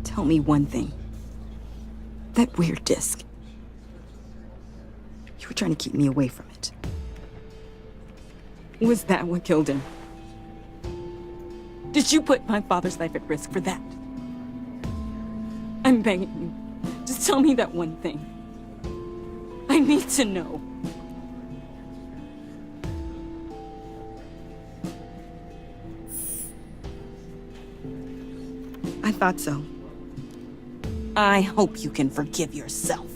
Speaker 5: tell me one thing. That weird disc. You were trying to keep me away from it. Was that what killed him?
Speaker 15: Did you put my father's life at risk for that? I'm begging you. Just tell me that one thing. I need to know.
Speaker 5: I thought so. I hope you can forgive yourself.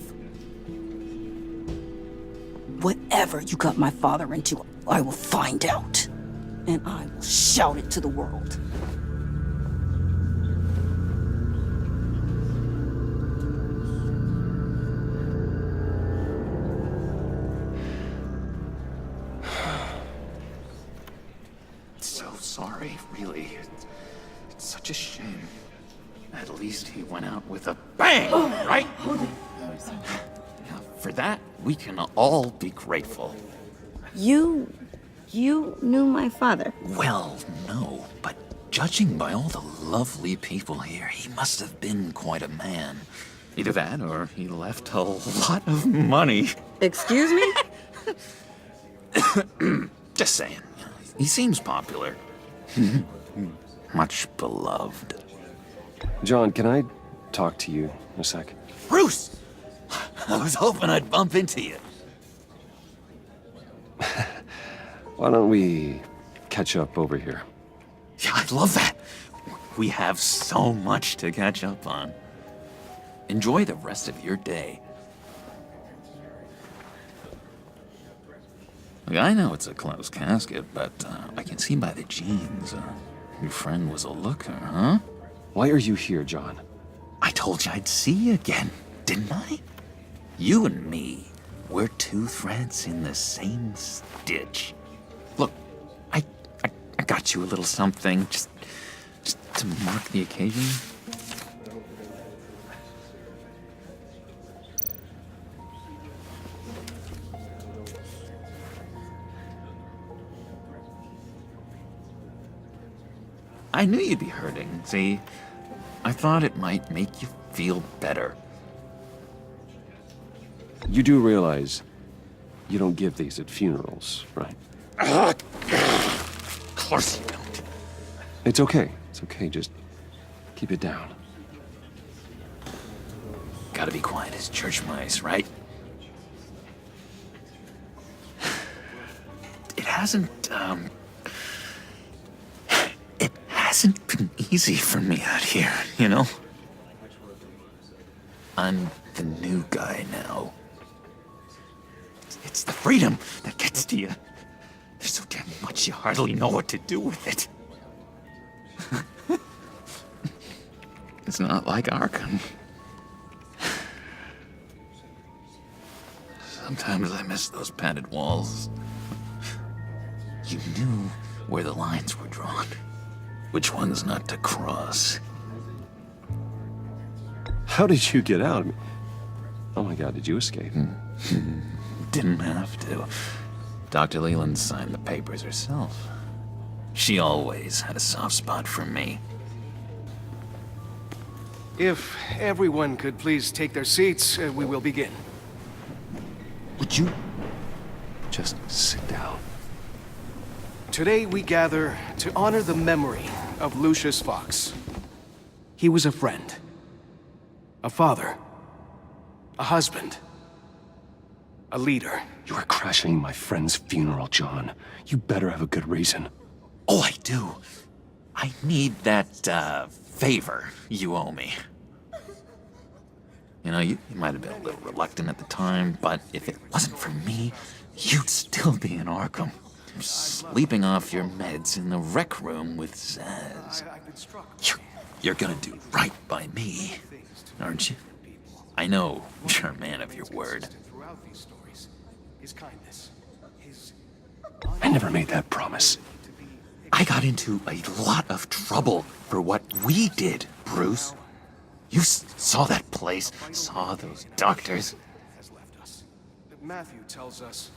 Speaker 5: Whatever you got my father into, I will find out. And I will shout it to the world.
Speaker 19: So sorry, really. It's such a shame. At least he went out with a bang, right? Now, for that, we can all be grateful.
Speaker 5: You knew my father?
Speaker 19: Well, no, but judging by all the lovely people here, he must have been quite a man. Either that, or he left a lot of money.
Speaker 5: Excuse me?
Speaker 19: Just saying. He seems popular. Much beloved.
Speaker 1: John, can I talk to you a sec?
Speaker 19: Bruce! I was hoping I'd bump into you.
Speaker 1: Why don't we catch up over here?
Speaker 19: Yeah, I'd love that. We have so much to catch up on. Enjoy the rest of your day. Look, I know it's a closed casket, but I can see by the jeans, your friend was a looker, huh?
Speaker 1: Why are you here, John?
Speaker 19: I told you I'd see you again, didn't I? You and me, we're two threads in the same stitch. Look, I got you a little something, just to mark the occasion. I knew you'd be hurting, see? I thought it might make you feel better.
Speaker 1: You do realize you don't give these at funerals, right?
Speaker 19: Of course you don't.
Speaker 1: It's okay. It's okay. Just keep it down.
Speaker 19: Gotta be quiet as church mice, right? It hasn't been easy for me out here, you know? I'm the new guy now. It's the freedom that gets to you. There's so damn much you hardly know what to do with it. It's not like Arkham. Sometimes I miss those padded walls. You knew where the lines were drawn. Which ones not to cross.
Speaker 1: How did you get out? Oh my God, did you escape?
Speaker 19: Didn't have to. Dr. Leland signed the papers herself. She always had a soft spot for me.
Speaker 17: If everyone could please take their seats, we will begin.
Speaker 1: Would you just sit down?
Speaker 17: Today we gather to honor the memory of Lucius Fox. He was a friend, a father, a husband, a leader.
Speaker 1: You are crashing my friend's funeral, John. You better have a good reason.
Speaker 19: Oh, I do. I need that, favor you owe me. You know, you might have been a little reluctant at the time, but if it wasn't for me, you'd still be in Arkham. Sleeping off your meds in the rec room with Zaz. You're gonna do right by me, aren't you? I know you're a man of your word.
Speaker 1: I never made that promise.
Speaker 19: I got into a lot of trouble for what we did, Bruce. You saw that place, saw those doctors.
Speaker 17: Matthew tells us,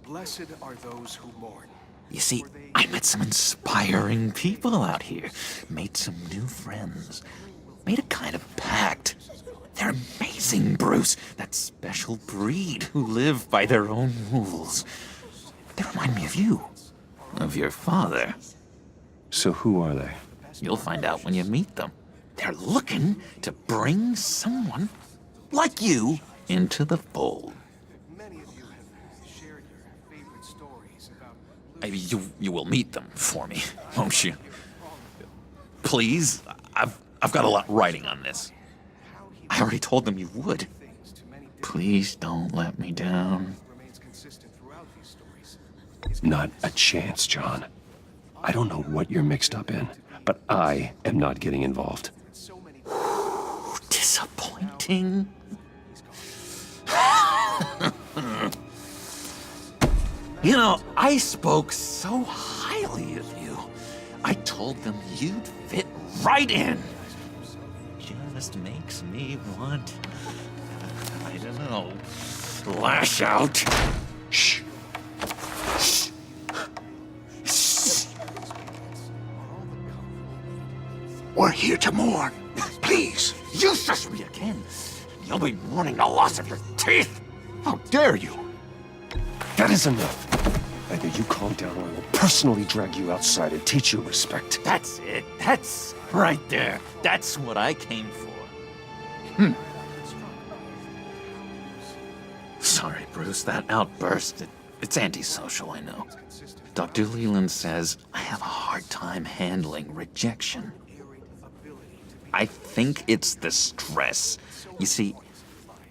Speaker 17: blessed are those who mourn.
Speaker 19: You see, I met some inspiring people out here, made some new friends, made a kind of pact. They're amazing, Bruce, that special breed who live by their own rules. They remind me of you, of your father.
Speaker 1: So who are they?
Speaker 19: You'll find out when you meet them. They're looking to bring someone like you into the fold. You will meet them for me, won't you? Please, I've got a lot riding on this. I already told them you would. Please don't let me down.
Speaker 1: Not a chance, John. I don't know what you're mixed up in, but I am not getting involved.
Speaker 19: Disappointing. You know, I spoke so highly of you. I told them you'd fit right in. Just makes me want, I don't know, lash out. Shh. Shh. Shh.
Speaker 6: We're here to mourn. Please.
Speaker 19: You shush me again. You'll be mourning the loss of your teeth.
Speaker 6: How dare you?
Speaker 1: That is enough. Either you calm down or I will personally drag you outside and teach you respect.
Speaker 19: That's it. That's right there. That's what I came for. Sorry, Bruce, that outburst, it's antisocial, I know. Dr. Leland says I have a hard time handling rejection. I think it's the stress. You see,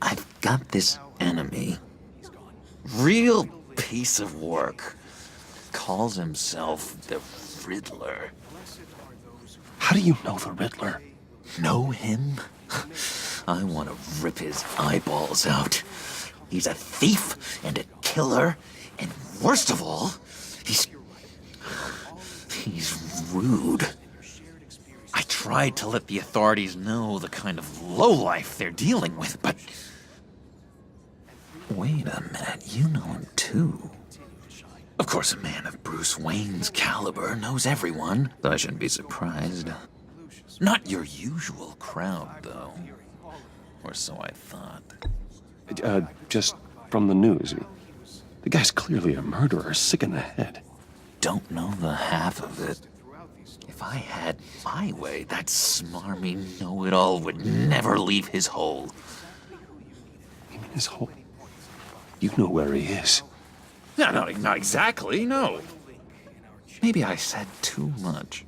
Speaker 19: I've got this enemy. Real piece of work. Calls himself the Riddler.
Speaker 1: How do you know the Riddler?
Speaker 19: Know him? I want to rip his eyeballs out. He's a thief and a killer, and worst of all, he's rude. I tried to let the authorities know the kind of lowlife they're dealing with, but... Wait a minute, you know him too. Of course, a man of Bruce Wayne's caliber knows everyone, so I shouldn't be surprised. Not your usual crowd, though. Or so I thought.
Speaker 1: Just from the news. The guy's clearly a murderer, sick in the head.
Speaker 19: Don't know the half of it. If I had my way, that smarmy know-it-all would never leave his hole.
Speaker 1: You mean his hole? You know where he is.
Speaker 19: No, not exactly, no. Maybe I said too much.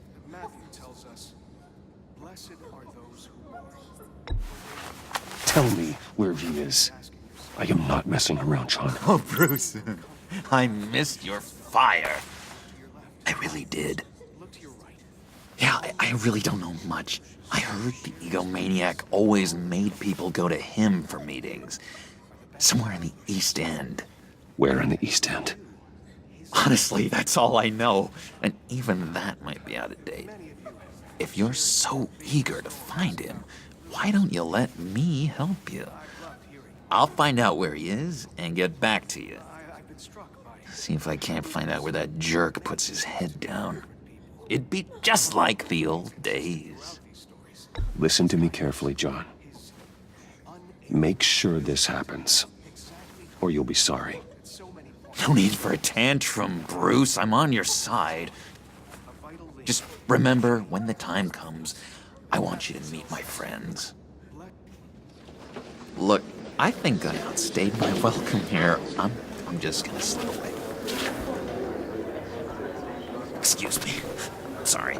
Speaker 1: Tell me where he is. I am not messing around, John.
Speaker 19: Oh, Bruce, I missed your fire. I really did. Yeah, I really don't know much. I heard the egomaniac always made people go to him for meetings. Somewhere in the East End.
Speaker 1: Where in the East End?
Speaker 19: Honestly, that's all I know. And even that might be out of date. If you're so eager to find him, why don't you let me help you? I'll find out where he is and get back to you. See if I can't find out where that jerk puts his head down. It'd be just like the old days.
Speaker 1: Listen to me carefully, John. Make sure this happens, or you'll be sorry.
Speaker 19: No need for a tantrum, Bruce. I'm on your side. Just remember, when the time comes, I want you to meet my friends. Look, I think I outstayed my welcome here. I'm just gonna slip away. Excuse me. Sorry.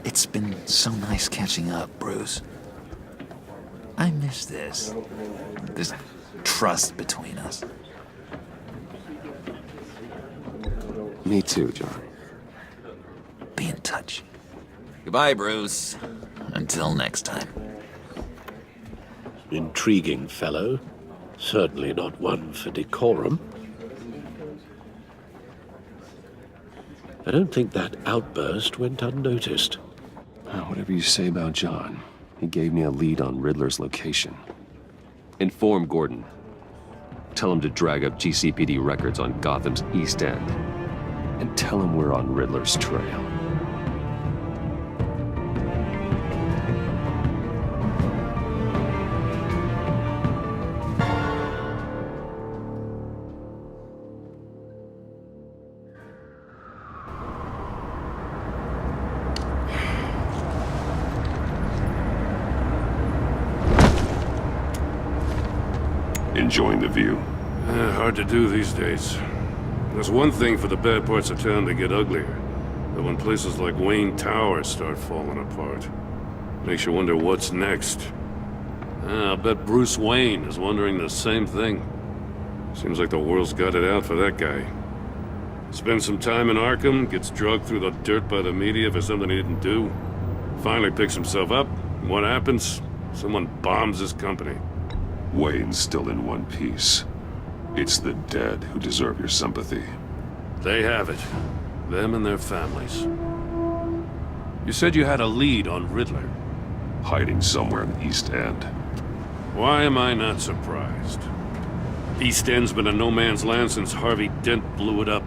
Speaker 19: It's been so nice catching up, Bruce. I miss this trust between us.
Speaker 1: Me too, John.
Speaker 19: Be in touch. Goodbye, Bruce. Until next time.
Speaker 3: Intriguing fellow. Certainly not one for decorum. I don't think that outburst went unnoticed.
Speaker 1: Whatever you say about John, he gave me a lead on Riddler's location. Inform Gordon. Tell him to drag up GCPD records on Gotham's East End. And tell him we're on Riddler's trail. Enjoying the view?
Speaker 7: Hard to do these days. There's one thing for the bad parts of town to get uglier. But when places like Wayne Tower start falling apart, makes you wonder what's next. I'll bet Bruce Wayne is wondering the same thing. Seems like the world's got it out for that guy. Spends some time in Arkham, gets dragged through the dirt by the media for something he didn't do. Finally picks himself up, and what happens? Someone bombs his company.
Speaker 1: Wayne's still in one piece. It's the dead who deserve your sympathy.
Speaker 7: They have it. Them and their families. You said you had a lead on Riddler.
Speaker 1: Hiding somewhere in the East End.
Speaker 7: Why am I not surprised? East End's been a no-man's land since Harvey Dent blew it up.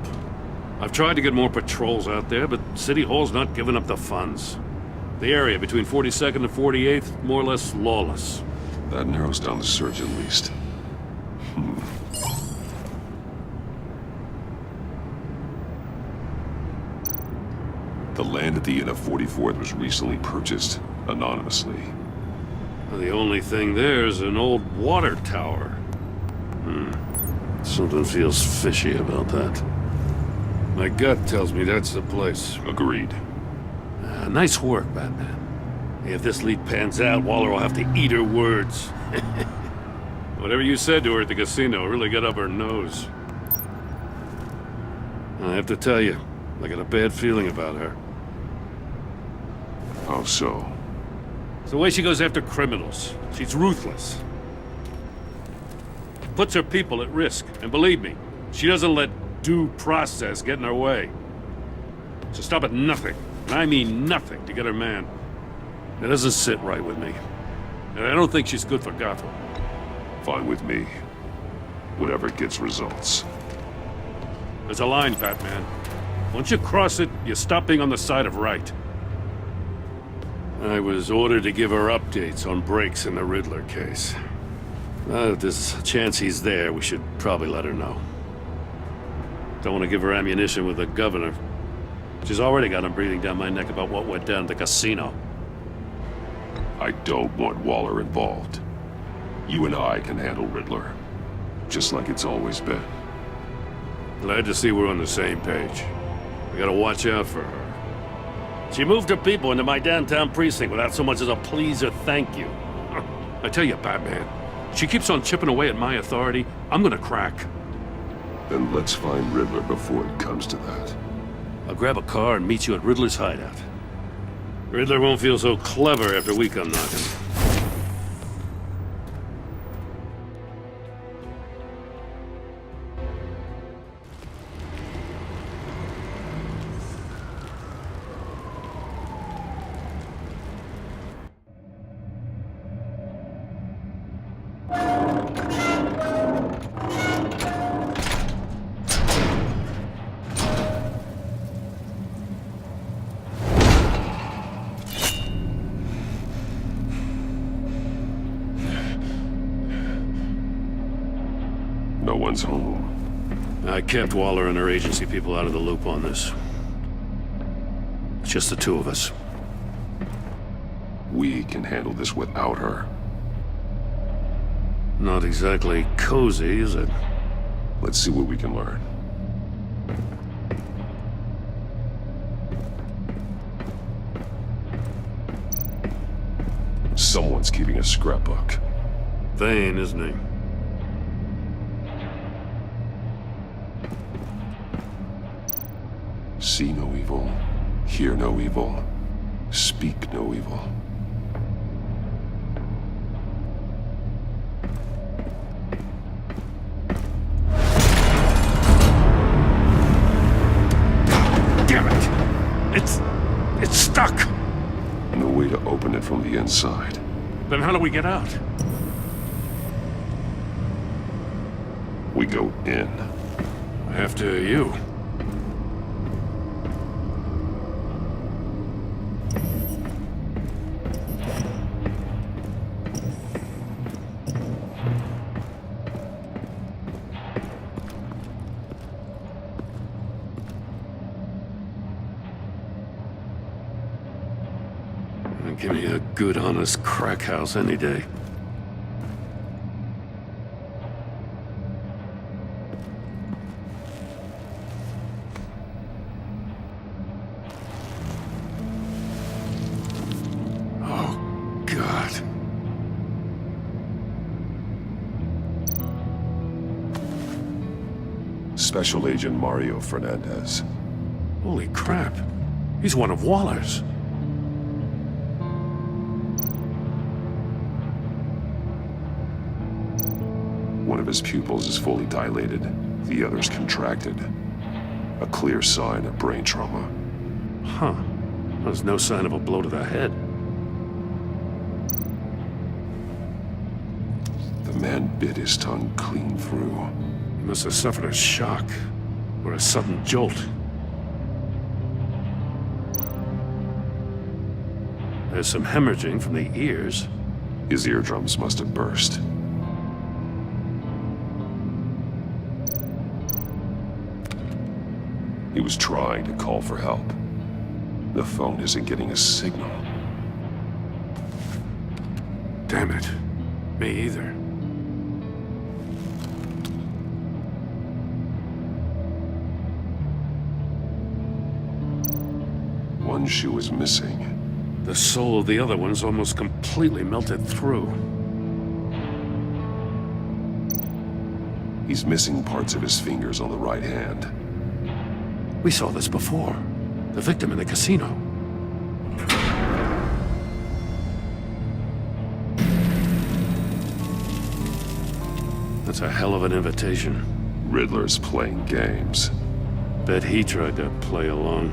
Speaker 7: I've tried to get more patrols out there, but City Hall's not giving up the funds. The area between 42nd and 48th, more or less lawless.
Speaker 1: That narrows down the search at least. The land at the end of 44th was recently purchased, anonymously.
Speaker 7: The only thing there is an old water tower. Something feels fishy about that. My gut tells me that's the place.
Speaker 1: Agreed.
Speaker 7: Nice work, Batman. If this lead pans out, Waller will have to eat her words. Whatever you said to her at the casino really got up her nose. I have to tell you, I got a bad feeling about her.
Speaker 1: How so?
Speaker 7: It's the way she goes after criminals. She's ruthless. Puts her people at risk. And believe me, she doesn't let due process get in her way. She'll stop at nothing, and I mean nothing, to get her man. It doesn't sit right with me. And I don't think she's good for Gotham.
Speaker 1: Fine with me. Whatever gets results.
Speaker 7: There's a line, Batman. Once you cross it, you stop being on the side of right. I was ordered to give her updates on breaks in the Riddler case. If there's a chance he's there, we should probably let her know. Don't want to give her ammunition with the governor. She's already got him breathing down my neck about what went down at the casino.
Speaker 1: I don't want Waller involved. You and I can handle Riddler. Just like it's always been.
Speaker 7: Glad to see we're on the same page. We gotta watch out for her. She moved her people into my downtown precinct without so much as a please or thank you. I tell you, Batman, she keeps on chipping away at my authority, I'm gonna crack.
Speaker 1: Then let's find Riddler before it comes to that.
Speaker 7: I'll grab a car and meet you at Riddler's hideout. Riddler won't feel so clever after we come knocking.
Speaker 1: No one's home.
Speaker 7: I kept Waller and her agency people out of the loop on this. It's just the two of us.
Speaker 1: We can handle this without her.
Speaker 7: Not exactly cozy, is it?
Speaker 1: Let's see what we can learn. Someone's keeping a scrapbook.
Speaker 7: Vane, isn't he?
Speaker 1: See no evil, hear no evil, speak no evil.
Speaker 7: Damn it! It's stuck!
Speaker 1: No way to open it from the inside.
Speaker 7: Then how do we get out?
Speaker 1: We go in.
Speaker 7: After you. Give me a good, honest crack house any day.
Speaker 1: Special Agent Mario Fernandez.
Speaker 7: Holy crap. He's one of Waller's.
Speaker 1: One of his pupils is fully dilated, the other's contracted. A clear sign of brain trauma.
Speaker 7: Huh. There's no sign of a blow to the head.
Speaker 1: The man bit his tongue clean through.
Speaker 7: He must have suffered a shock, or a sudden jolt. There's some hemorrhaging from the ears.
Speaker 1: His eardrums must have burst. He was trying to call for help. The phone isn't getting a signal.
Speaker 7: Damn it. Me either.
Speaker 1: One shoe is missing.
Speaker 7: The sole of the other one's almost completely melted through.
Speaker 1: He's missing parts of his fingers on the right hand.
Speaker 7: We saw this before. The victim in the casino. That's a hell of an invitation.
Speaker 1: Riddler's playing games.
Speaker 7: Bet he tried to play along.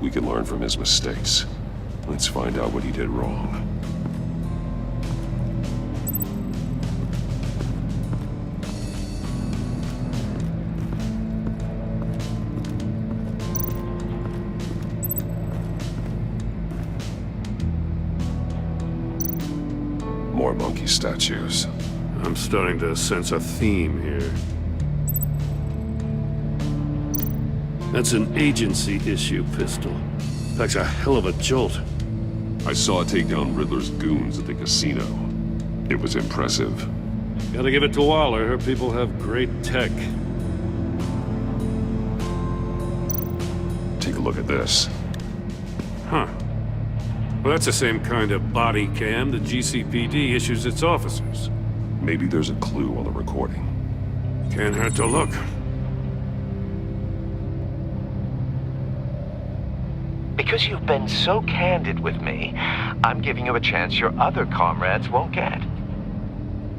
Speaker 1: We can learn from his mistakes. Let's find out what he did wrong. More monkey statues.
Speaker 7: I'm starting to sense a theme here. That's an agency issue pistol. That's a hell of a jolt.
Speaker 1: I saw it take down Riddler's goons at the casino. It was impressive.
Speaker 7: Gotta give it to Waller. Her people have great tech.
Speaker 1: Take a look at this.
Speaker 7: Huh. Well, that's the same kind of body cam the GCPD issues its officers.
Speaker 1: Maybe there's a clue on the recording.
Speaker 7: Can't hurt to look.
Speaker 9: Because you've been so candid with me, I'm giving you a chance your other comrades won't get.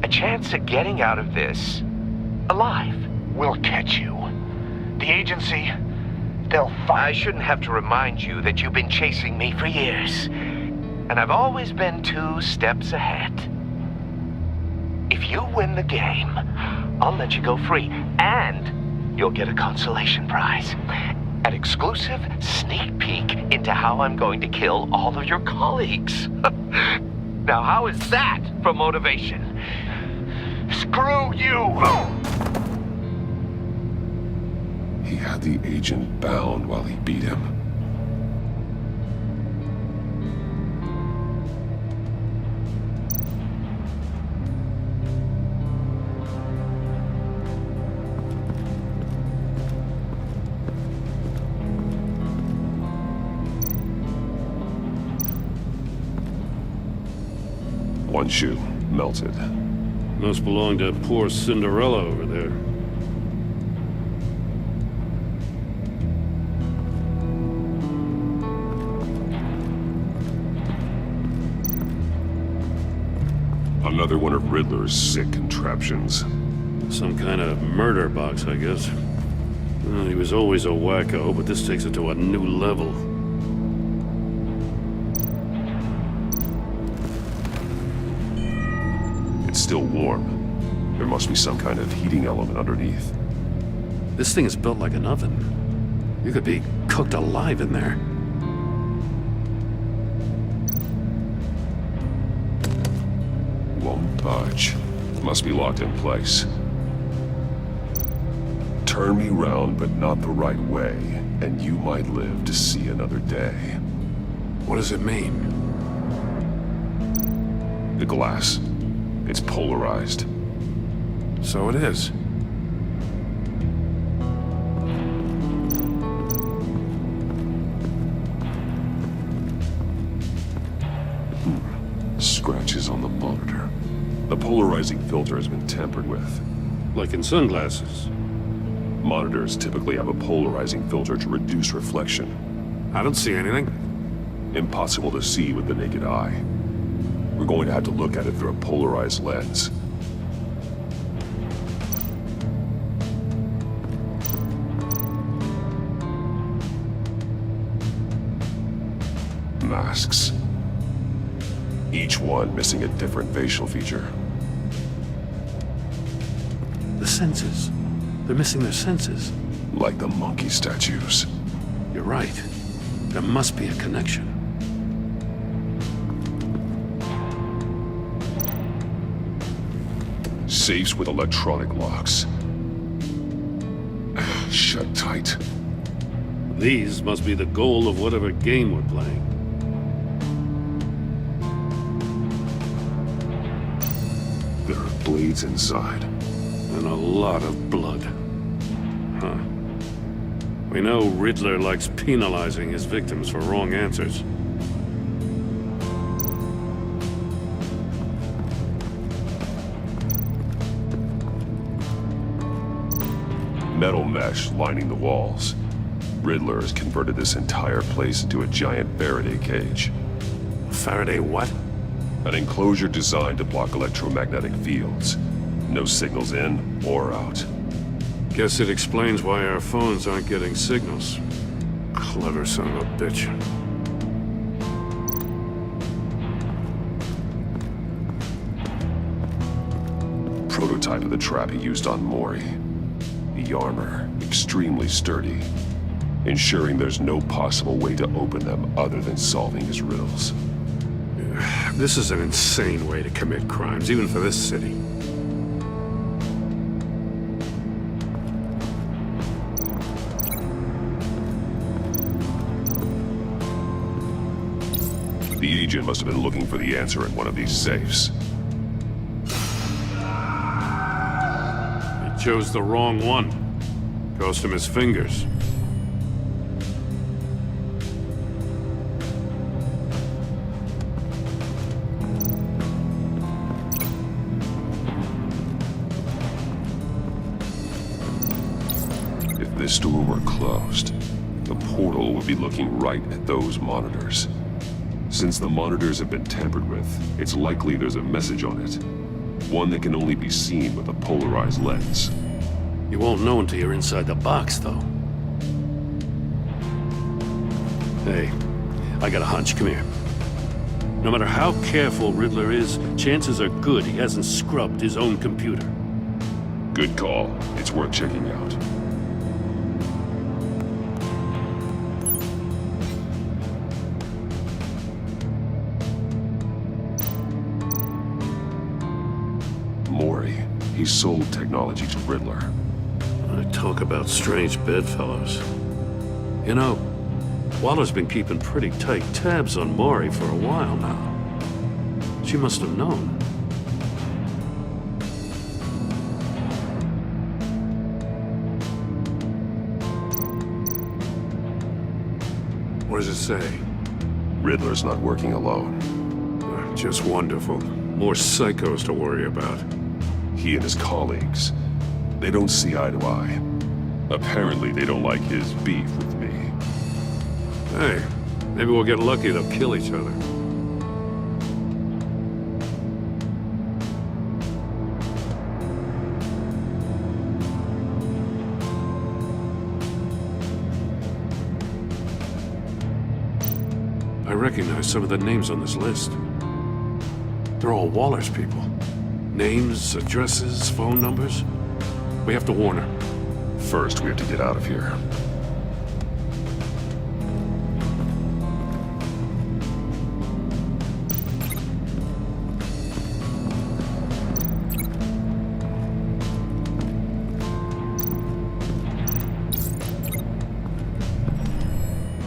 Speaker 9: A chance at getting out of this alive.
Speaker 2: We'll catch you. The agency, they'll find...
Speaker 9: I shouldn't have to remind you that you've been chasing me for years. And I've always been 2 steps ahead. If you win the game, I'll let you go free. And you'll get a consolation prize. An exclusive sneak peek into how I'm going to kill all of your colleagues. Now, how is that for motivation?
Speaker 2: Screw you!
Speaker 1: He had the agent bound while he beat him. One shoe, melted.
Speaker 7: Must belong to poor Cinderella over there.
Speaker 1: Another one of Riddler's sick contraptions.
Speaker 7: Some kind of murder box, I guess. Well, he was always a wacko, but this takes it to a new level.
Speaker 1: It's still warm. There must be some kind of heating element underneath.
Speaker 7: This thing is built like an oven. You could be cooked alive in there.
Speaker 1: Won't budge. Must be locked in place. Turn me round, but not the right way, and you might live to see another day.
Speaker 7: What does it mean?
Speaker 1: The glass. It's polarized.
Speaker 7: So it is.
Speaker 1: Scratches on the monitor. The polarizing filter has been tampered with.
Speaker 7: Like in sunglasses.
Speaker 1: Monitors typically have a polarizing filter to reduce reflection.
Speaker 7: I don't see anything.
Speaker 1: Impossible to see with the naked eye. We're going to have to look at it through a polarized lens. Masks. Each one missing a different facial feature.
Speaker 7: The senses. They're missing their senses.
Speaker 1: Like the monkey statues.
Speaker 7: You're right. There must be a connection.
Speaker 1: Safes with electronic locks. Shut tight.
Speaker 7: These must be the goal of whatever game we're playing.
Speaker 1: There are blades inside.
Speaker 7: And a lot of blood. Huh. We know Riddler likes penalizing his victims for wrong answers.
Speaker 1: Metal mesh lining the walls. Riddler has converted this entire place into a giant Faraday cage.
Speaker 7: Faraday what?
Speaker 1: An enclosure designed to block electromagnetic fields. No signals in or out.
Speaker 7: Guess it explains why our phones aren't getting signals. Clever son of a bitch.
Speaker 1: Prototype of the trap he used on Mori. The armor, extremely sturdy, ensuring there's no possible way to open them other than solving his riddles.
Speaker 7: This is an insane way to commit crimes, even for this city.
Speaker 1: The agent must have been looking for the answer in one of these safes.
Speaker 7: He chose the wrong one. Cost him his fingers.
Speaker 1: If this door were closed, the portal would be looking right at those monitors. Since the monitors have been tampered with, it's likely there's a message on it. One that can only be seen with a polarized lens.
Speaker 7: You won't know until you're inside the box, though. Hey, I got a hunch. Come here. No matter how careful Riddler is, chances are good he hasn't scrubbed his own computer.
Speaker 1: Good call. It's worth checking out. Mori. He sold technology to Riddler.
Speaker 7: I talk about strange bedfellows. You know, Waller's been keeping pretty tight tabs on Mori for a while now. She must have known. What does it say?
Speaker 1: Riddler's not working alone.
Speaker 7: Just wonderful. More psychos to worry about.
Speaker 1: He and his colleagues, they don't see eye to eye. Apparently they don't like his beef with me.
Speaker 7: Hey, maybe we'll get lucky they'll kill each other. I recognize some of the names on this list. They're all Waller's people. Names, addresses, phone numbers. We have to warn her.
Speaker 1: First, we have to get out of here.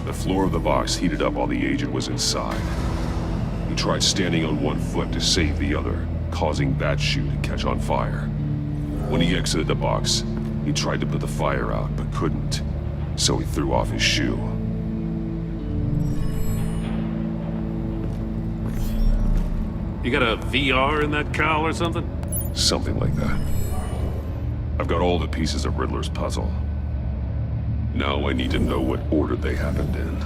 Speaker 1: The floor of the box heated up while the agent was inside. He tried standing on one foot to save the other, causing that shoe to catch on fire. When he exited the box, he tried to put the fire out, but couldn't, so he threw off his shoe.
Speaker 7: You got a VR in that cowl or something?
Speaker 1: Something like that. I've got all the pieces of Riddler's puzzle. Now I need to know what order they happened in.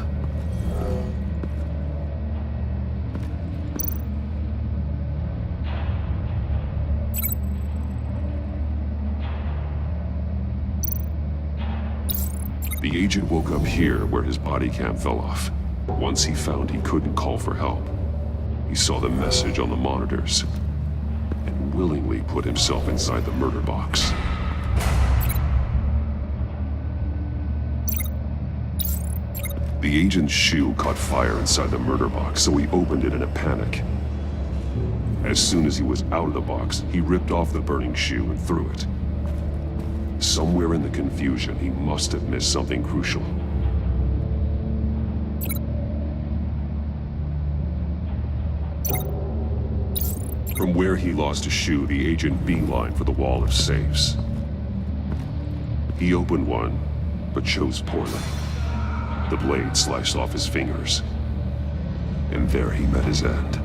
Speaker 1: The agent woke up here where his body cam fell off. Once he found he couldn't call for help, he saw the message on the monitors and willingly put himself inside the murder box. The agent's shoe caught fire inside the murder box, so he opened it in a panic. As soon as he was out of the box, he ripped off the burning shoe and threw it. Somewhere in the confusion, he must have missed something crucial. From where he lost a shoe, the agent beelined for the wall of safes. He opened one, but chose poorly. The blade sliced off his fingers, and there he met his end.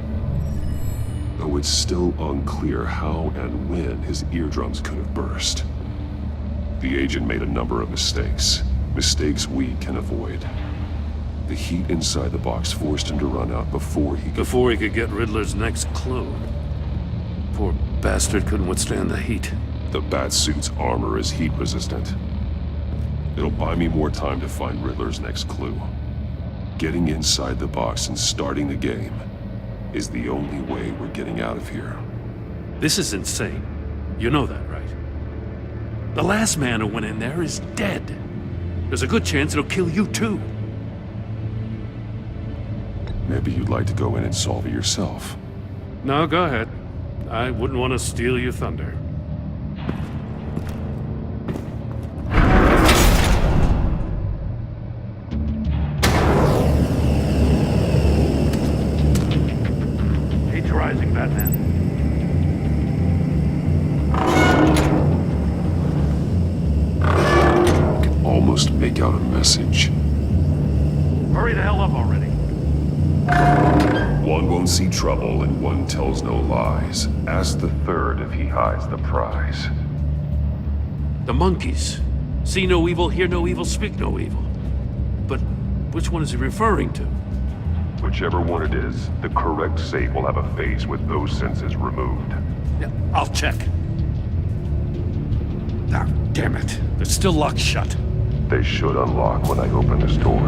Speaker 1: Though it's still unclear how and when his eardrums could have burst. The agent made a number of mistakes we can avoid. The heat inside the box forced him to run out before he
Speaker 7: could get Riddler's next clue. Poor bastard couldn't withstand the heat.
Speaker 1: The Batsuit's armor is heat resistant. It'll buy me more time to find Riddler's next clue. Getting inside the box and starting the game is the only way we're getting out of here.
Speaker 7: This is insane. You know that, right? The last man who went in there is dead. There's a good chance it'll kill you too.
Speaker 1: Maybe you'd like to go in and solve it yourself.
Speaker 7: No, go ahead. I wouldn't want to steal your thunder. Rising, Batman.
Speaker 1: I can almost make out a message.
Speaker 7: Hurry the hell up already.
Speaker 1: One won't see trouble and one tells no lies. Ask the third if he hides the prize.
Speaker 7: The monkeys. See no evil, hear no evil, speak no evil. But which one is he referring to?
Speaker 1: Whichever one it is, the correct safe will have a face with those senses removed.
Speaker 7: Yeah, I'll check. Ah, damn it. They're still locked shut.
Speaker 1: They should unlock when I open this door.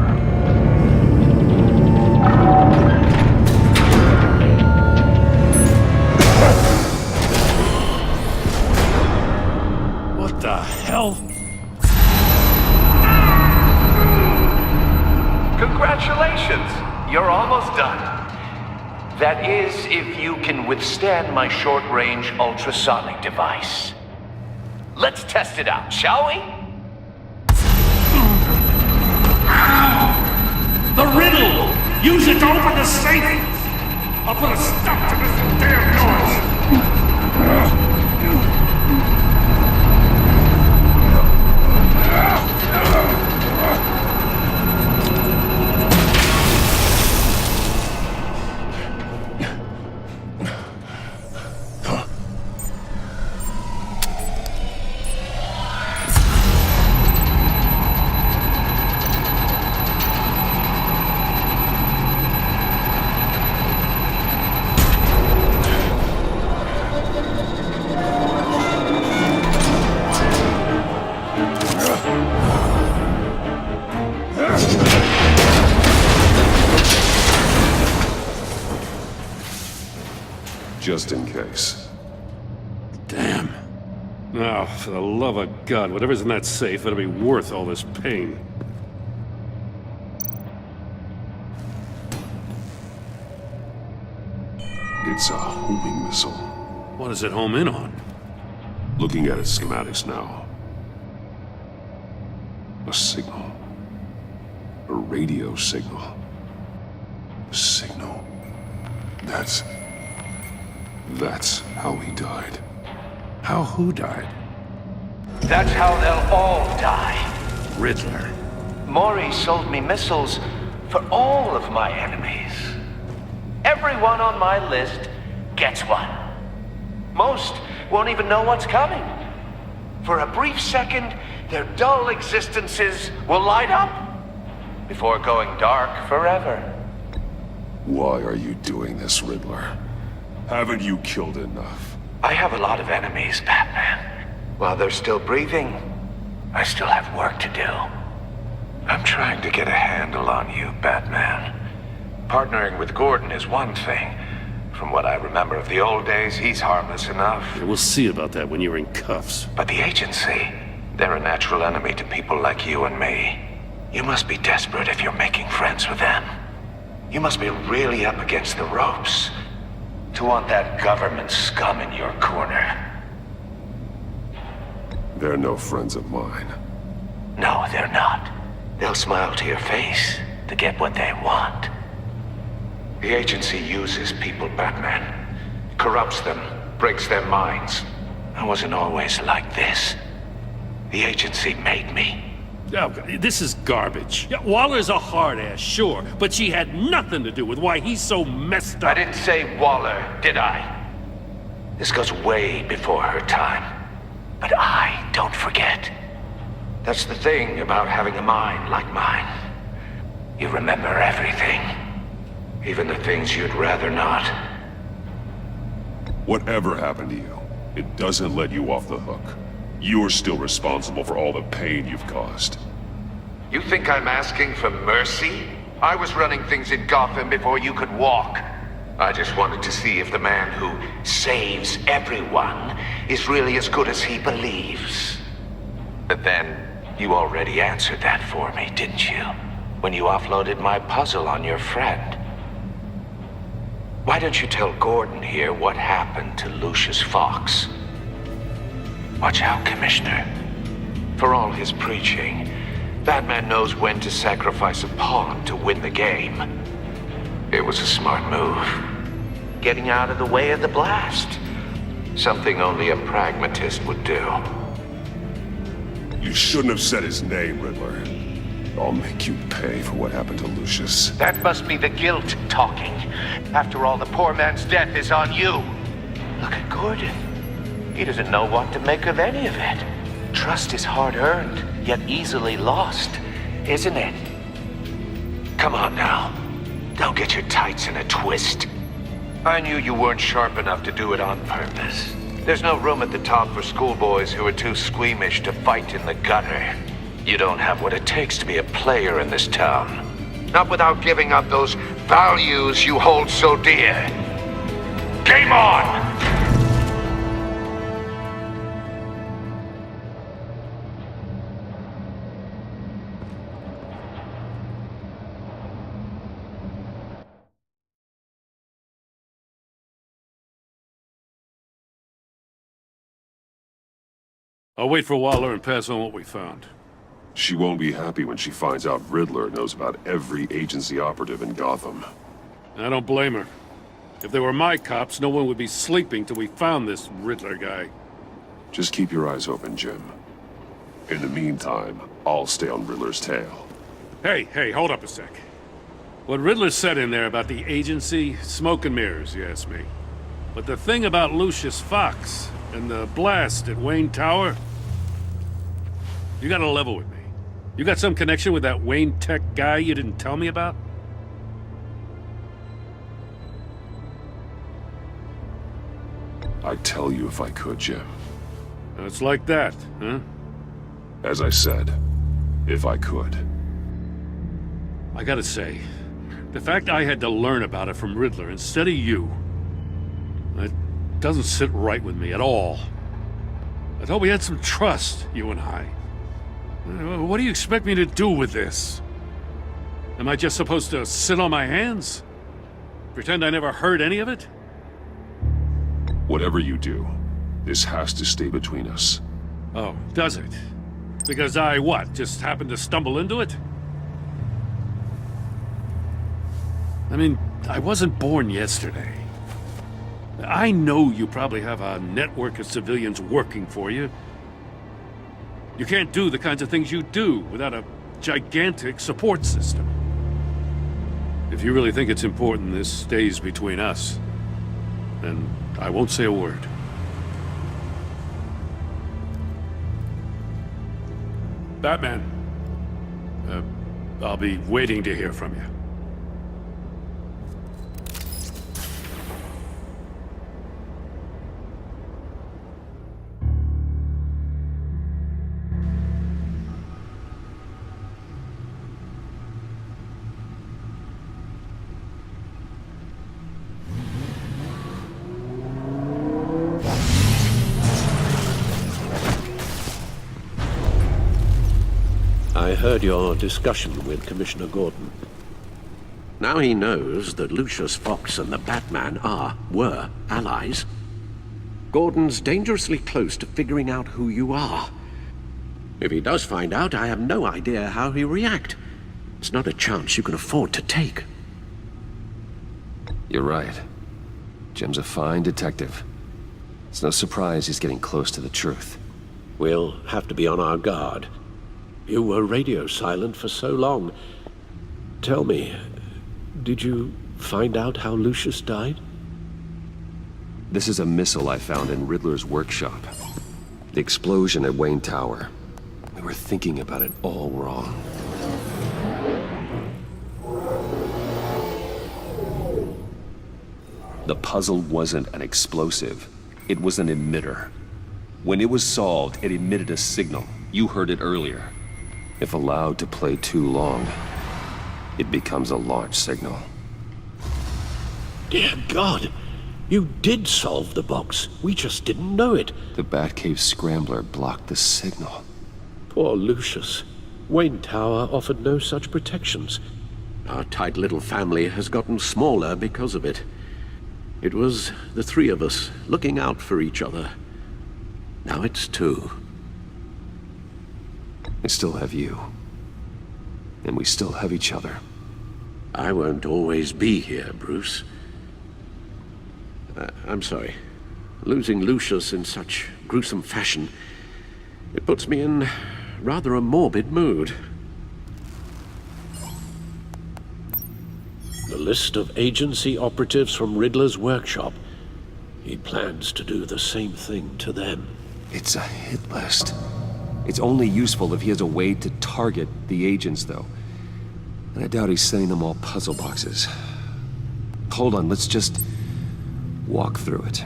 Speaker 7: What the hell?
Speaker 9: Congratulations! You're almost done. That is, if you can withstand my short-range ultrasonic device. Let's test it out, shall we?
Speaker 7: The riddle! Use it to open the safe! I'll put a stop to this damn noise!
Speaker 1: Just in case.
Speaker 7: Damn. Now, for the love of God, whatever's in that safe better be worth all this pain.
Speaker 1: It's a homing missile.
Speaker 7: What does it home in on?
Speaker 1: Looking at its schematics now. A signal. A radio signal. A signal. That's how he died.
Speaker 7: How who died?
Speaker 9: That's how they'll all die.
Speaker 7: Riddler.
Speaker 9: Maury sold me missiles for all of my enemies. Everyone on my list gets one. Most won't even know what's coming. For a brief second, their dull existences will light up before going dark forever.
Speaker 1: Why are you doing this, Riddler? Haven't you killed enough?
Speaker 9: I have a lot of enemies, Batman. While they're still breathing, I still have work to do. I'm trying to get a handle on you, Batman. Partnering with Gordon is one thing. From what I remember of the old days, he's harmless enough.
Speaker 7: Yeah, we'll see about that when you're in cuffs.
Speaker 9: But the agency, they're a natural enemy to people like you and me. You must be desperate if you're making friends with them. You must be really up against the ropes to want that government scum in your corner.
Speaker 1: They're no friends of mine.
Speaker 9: No, they're not. They'll smile to your face to get what they want. The agency uses people, Batman. Corrupts them, breaks their minds. I wasn't always like this. The agency made me.
Speaker 7: Oh, this is garbage. Yeah, Waller's a hard-ass, sure, but she had nothing to do with why he's so messed up.
Speaker 9: I didn't say Waller, did I? This goes way before her time. But I don't forget. That's the thing about having a mind like mine. You remember everything. Even the things you'd rather not.
Speaker 1: Whatever happened to you, it doesn't let you off the hook. You're still responsible for all the pain you've caused.
Speaker 9: You think I'm asking for mercy? I was running things in Gotham before you could walk. I just wanted to see if the man who saves everyone is really as good as he believes. But then, you already answered that for me, didn't you? When you offloaded my puzzle on your friend. Why don't you tell Gordon here what happened to Lucius Fox? Watch out, Commissioner. For all his preaching, Batman knows when to sacrifice a pawn to win the game. It was a smart move. Getting out of the way of the blast. Something only a pragmatist would do.
Speaker 1: You shouldn't have said his name, Riddler. I'll make you pay for what happened to Lucius.
Speaker 9: That must be the guilt talking. After all, the poor man's death is on you. Look at Gordon. He doesn't know what to make of any of it. Trust is hard-earned, yet easily lost, isn't it? Come on now. Don't get your tights in a twist. I knew you weren't sharp enough to do it on purpose. There's no room at the top for schoolboys who are too squeamish to fight in the gutter. You don't have what it takes to be a player in this town. Not without giving up those values you hold so dear. Game on!
Speaker 7: I'll wait for Waller and pass on what we found.
Speaker 1: She won't be happy when she finds out Riddler knows about every agency operative in Gotham.
Speaker 7: I don't blame her. If they were my cops, no one would be sleeping till we found this Riddler guy.
Speaker 1: Just keep your eyes open, Jim. In the meantime, I'll stay on Riddler's tail.
Speaker 7: Hey, hold up a sec. What Riddler said in there about the agency, smoke and mirrors, you ask me. But the thing about Lucius Fox and the blast at Wayne Tower, you gotta level with me. You got some connection with that Wayne Tech guy you didn't tell me about?
Speaker 1: I'd tell you if I could, Jim.
Speaker 7: It's like that, huh?
Speaker 1: As I said, if I could.
Speaker 7: I gotta say, the fact I had to learn about it from Riddler instead of you, it doesn't sit right with me at all. I thought we had some trust, you and I. What do you expect me to do with this? Am I just supposed to sit on my hands? Pretend I never heard any of it?
Speaker 1: Whatever you do, this has to stay between us.
Speaker 7: Oh, does it? Because I, what, just happened to stumble into it? I mean, I wasn't born yesterday. I know you probably have a network of civilians working for you. You can't do the kinds of things you do without a gigantic support system. If you really think it's important this stays between us, then I won't say a word. Batman. I'll be waiting to hear from you.
Speaker 3: I heard your discussion with Commissioner Gordon. Now he knows that Lucius Fox and the Batman were allies. Gordon's dangerously close to figuring out who you are. If he does find out, I have no idea how he'll react. It's not a chance you can afford to take.
Speaker 1: You're right. Jim's a fine detective. It's no surprise he's getting close to the truth.
Speaker 3: We'll have to be on our guard. You were radio silent for so long. Tell me, did you find out how Lucius died?
Speaker 1: This is a missile I found in Riddler's workshop. The explosion at Wayne Tower. We were thinking about it all wrong. The puzzle wasn't an explosive. It was an emitter. When it was solved, it emitted a signal. You heard it earlier. If allowed to play too long, it becomes a launch signal.
Speaker 3: Dear God! You did solve the box. We just didn't know it.
Speaker 1: The Batcave scrambler blocked the signal.
Speaker 3: Poor Lucius. Wayne Tower offered no such protections. Our tight little family has gotten smaller because of it. It was the three of us looking out for each other. Now it's two.
Speaker 1: I still have you. And we still have each other.
Speaker 3: I won't always be here, Bruce. I'm sorry. Losing Lucius in such gruesome fashion, it puts me in rather a morbid mood. The list of agency operatives from Riddler's workshop. He plans to do the same thing to them.
Speaker 1: It's a hit list. It's only useful if he has a way to target the agents, though. And I doubt he's sending them all puzzle boxes. Hold on, let's just walk through it.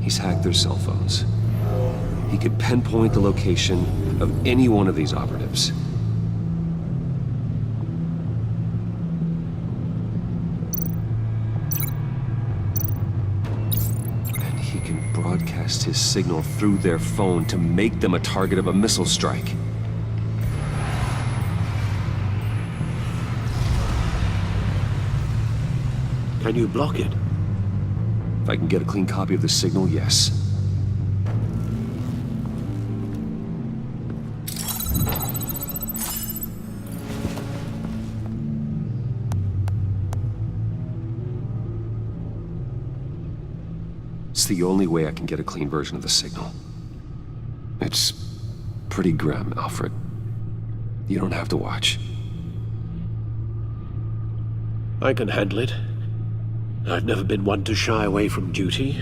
Speaker 1: He's hacked their cell phones. He could pinpoint the location of any one of these operatives. And he can broadcast his signal through their phone to make them a target of a missile strike.
Speaker 3: Can you block it?
Speaker 1: If I can get a clean copy of the signal, yes. It's the only way I can get a clean version of the signal. It's pretty grim, Alfred. You don't have to watch.
Speaker 3: I can handle it. I've never been one to shy away from duty,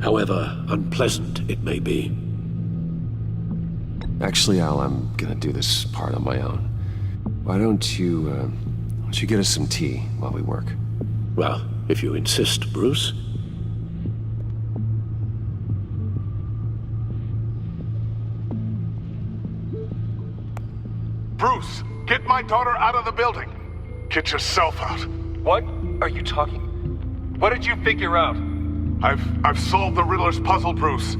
Speaker 3: however unpleasant it may be.
Speaker 1: Actually, Al, I'm gonna do this part on my own. Why don't you get us some tea while we work?
Speaker 3: Well, if you insist, Bruce.
Speaker 16: Bruce, get my daughter out of the building. Get yourself out.
Speaker 20: What are you talking? What did you figure out?
Speaker 16: I've solved the Riddler's puzzle, Bruce.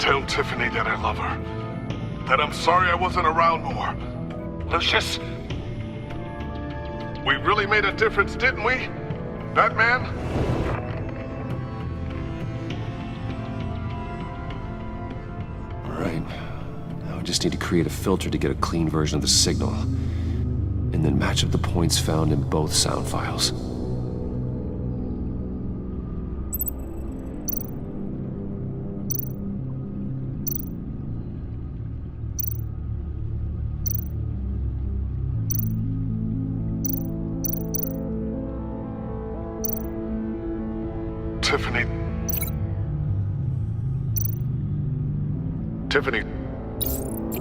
Speaker 16: Tell Tiffany that I love her. That I'm sorry I wasn't around more.
Speaker 20: Lucius?
Speaker 16: We really made a difference, didn't we? Batman?
Speaker 1: just need to create a filter to get a clean version of the signal, and then match up the points found in both sound files.
Speaker 16: Tiffany.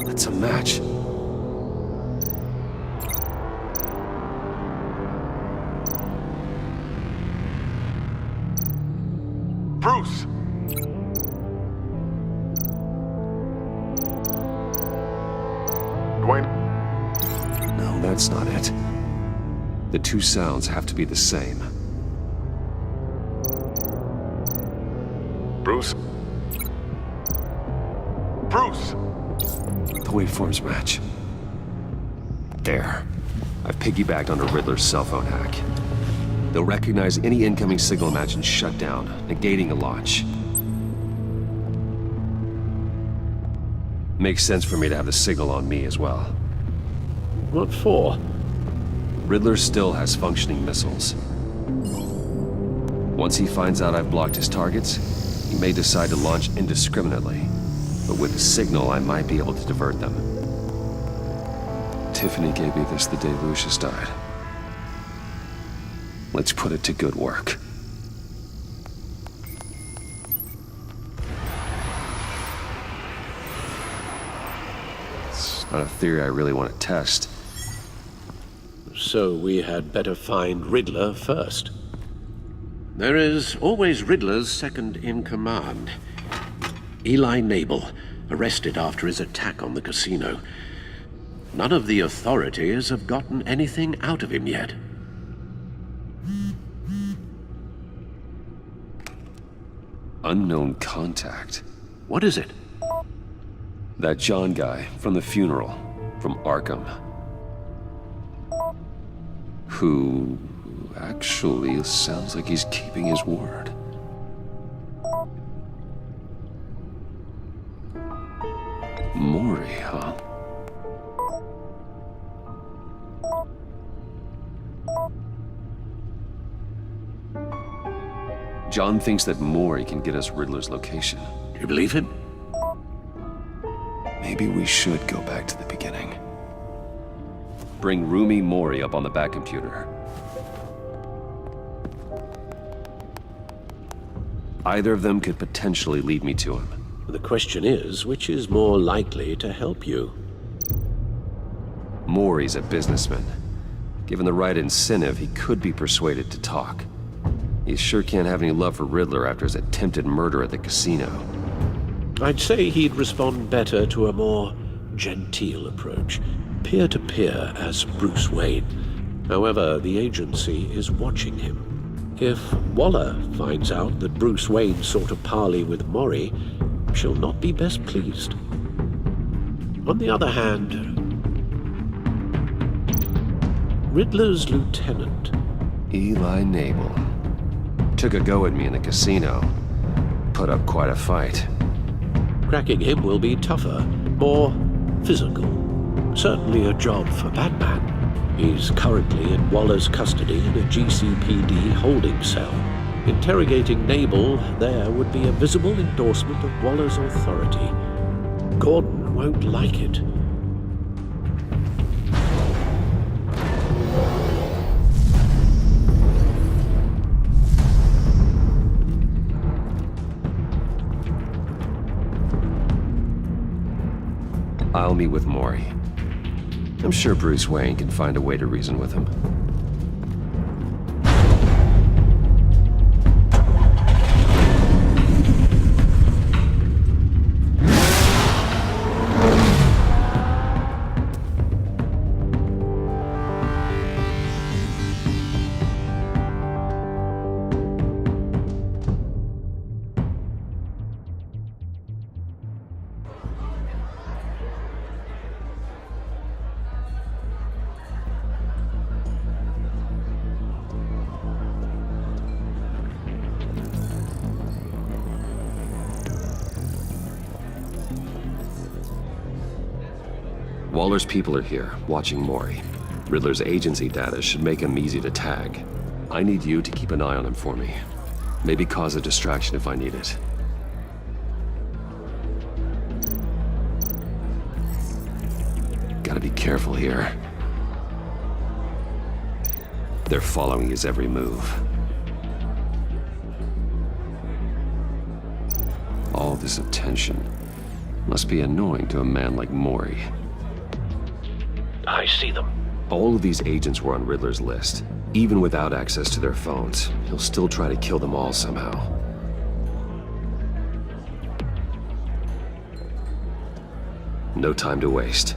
Speaker 1: That's a match.
Speaker 16: Bruce! Dwayne?
Speaker 1: No, that's not it. The two sounds have to be the same.
Speaker 16: Bruce? Bruce!
Speaker 1: The waveforms match. There. I've piggybacked onto Riddler's cell phone hack. They'll recognize any incoming signal match and shut down, negating a launch. Makes sense for me to have the signal on me as well.
Speaker 3: What for?
Speaker 1: Riddler still has functioning missiles. Once he finds out I've blocked his targets, he may decide to launch indiscriminately. But with the signal, I might be able to divert them. Tiffany gave me this the day Lucius died. Let's put it to good work. It's not a theory I really want to test.
Speaker 3: So we had better find Riddler first. There is always Riddler's second-in-command. Eli Nabel, arrested after his attack on the casino. None of the authorities have gotten anything out of him yet.
Speaker 1: Unknown contact.
Speaker 3: What is it?
Speaker 1: That John guy from the funeral, from Arkham. Who actually sounds like he's keeping his word. Mori, huh? John thinks that Mori can get us Riddler's location.
Speaker 3: Do you believe him?
Speaker 1: Maybe we should go back to the beginning. Bring Rumi Mori up on the back computer. Either of them could potentially lead me to him.
Speaker 3: The question is, which is more likely to help you?
Speaker 1: Mori's a businessman. Given the right incentive, he could be persuaded to talk. He sure can't have any love for Riddler after his attempted murder at the casino.
Speaker 3: I'd say he'd respond better to a more genteel approach, peer-to-peer as Bruce Wayne. However, the agency is watching him. If Waller finds out that Bruce Wayne sought a parley with Mori, she'll not be best pleased. On the other hand, Riddler's lieutenant,
Speaker 1: Eli Nabel, took a go at me in the casino. Put up quite a fight.
Speaker 3: Cracking him will be tougher, more physical. Certainly a job for Batman. He's currently in Waller's custody in a GCPD holding cell. Interrogating Nabel there would be a visible endorsement of Waller's authority. Gordon won't like it.
Speaker 1: I'll meet with Mori. I'm sure Bruce Wayne can find a way to reason with him. Waller's people are here, watching Mori. Riddler's agency data should make him easy to tag. I need you to keep an eye on him for me. Maybe cause a distraction if I need it. Gotta be careful here. They're following his every move. All this attention must be annoying to a man like Mori.
Speaker 4: I see them.
Speaker 1: All of these agents were on Riddler's list. Even without access to their phones, he'll still try to kill them all somehow. No time to waste.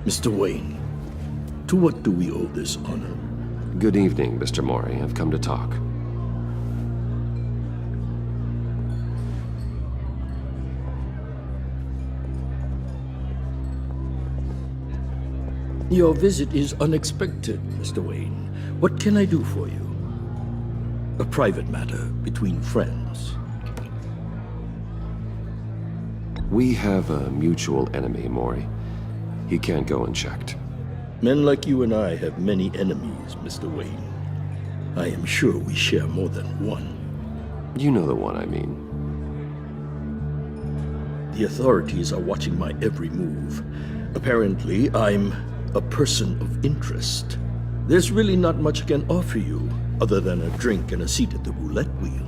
Speaker 21: Mr. Wayne, to what do we owe this honor?
Speaker 1: Good evening, Mr. Mori. I've come to talk.
Speaker 21: Your visit is unexpected, Mr. Wayne. What can I do for you? A private matter between friends.
Speaker 1: We have a mutual enemy, Mori. He can't go unchecked.
Speaker 21: Men like you and I have many enemies, Mr. Wayne. I am sure we share more than one.
Speaker 1: You know the one I mean.
Speaker 21: The authorities are watching my every move. Apparently, I'm a person of interest. There's really not much I can offer you, other than a drink and a seat at the roulette wheel.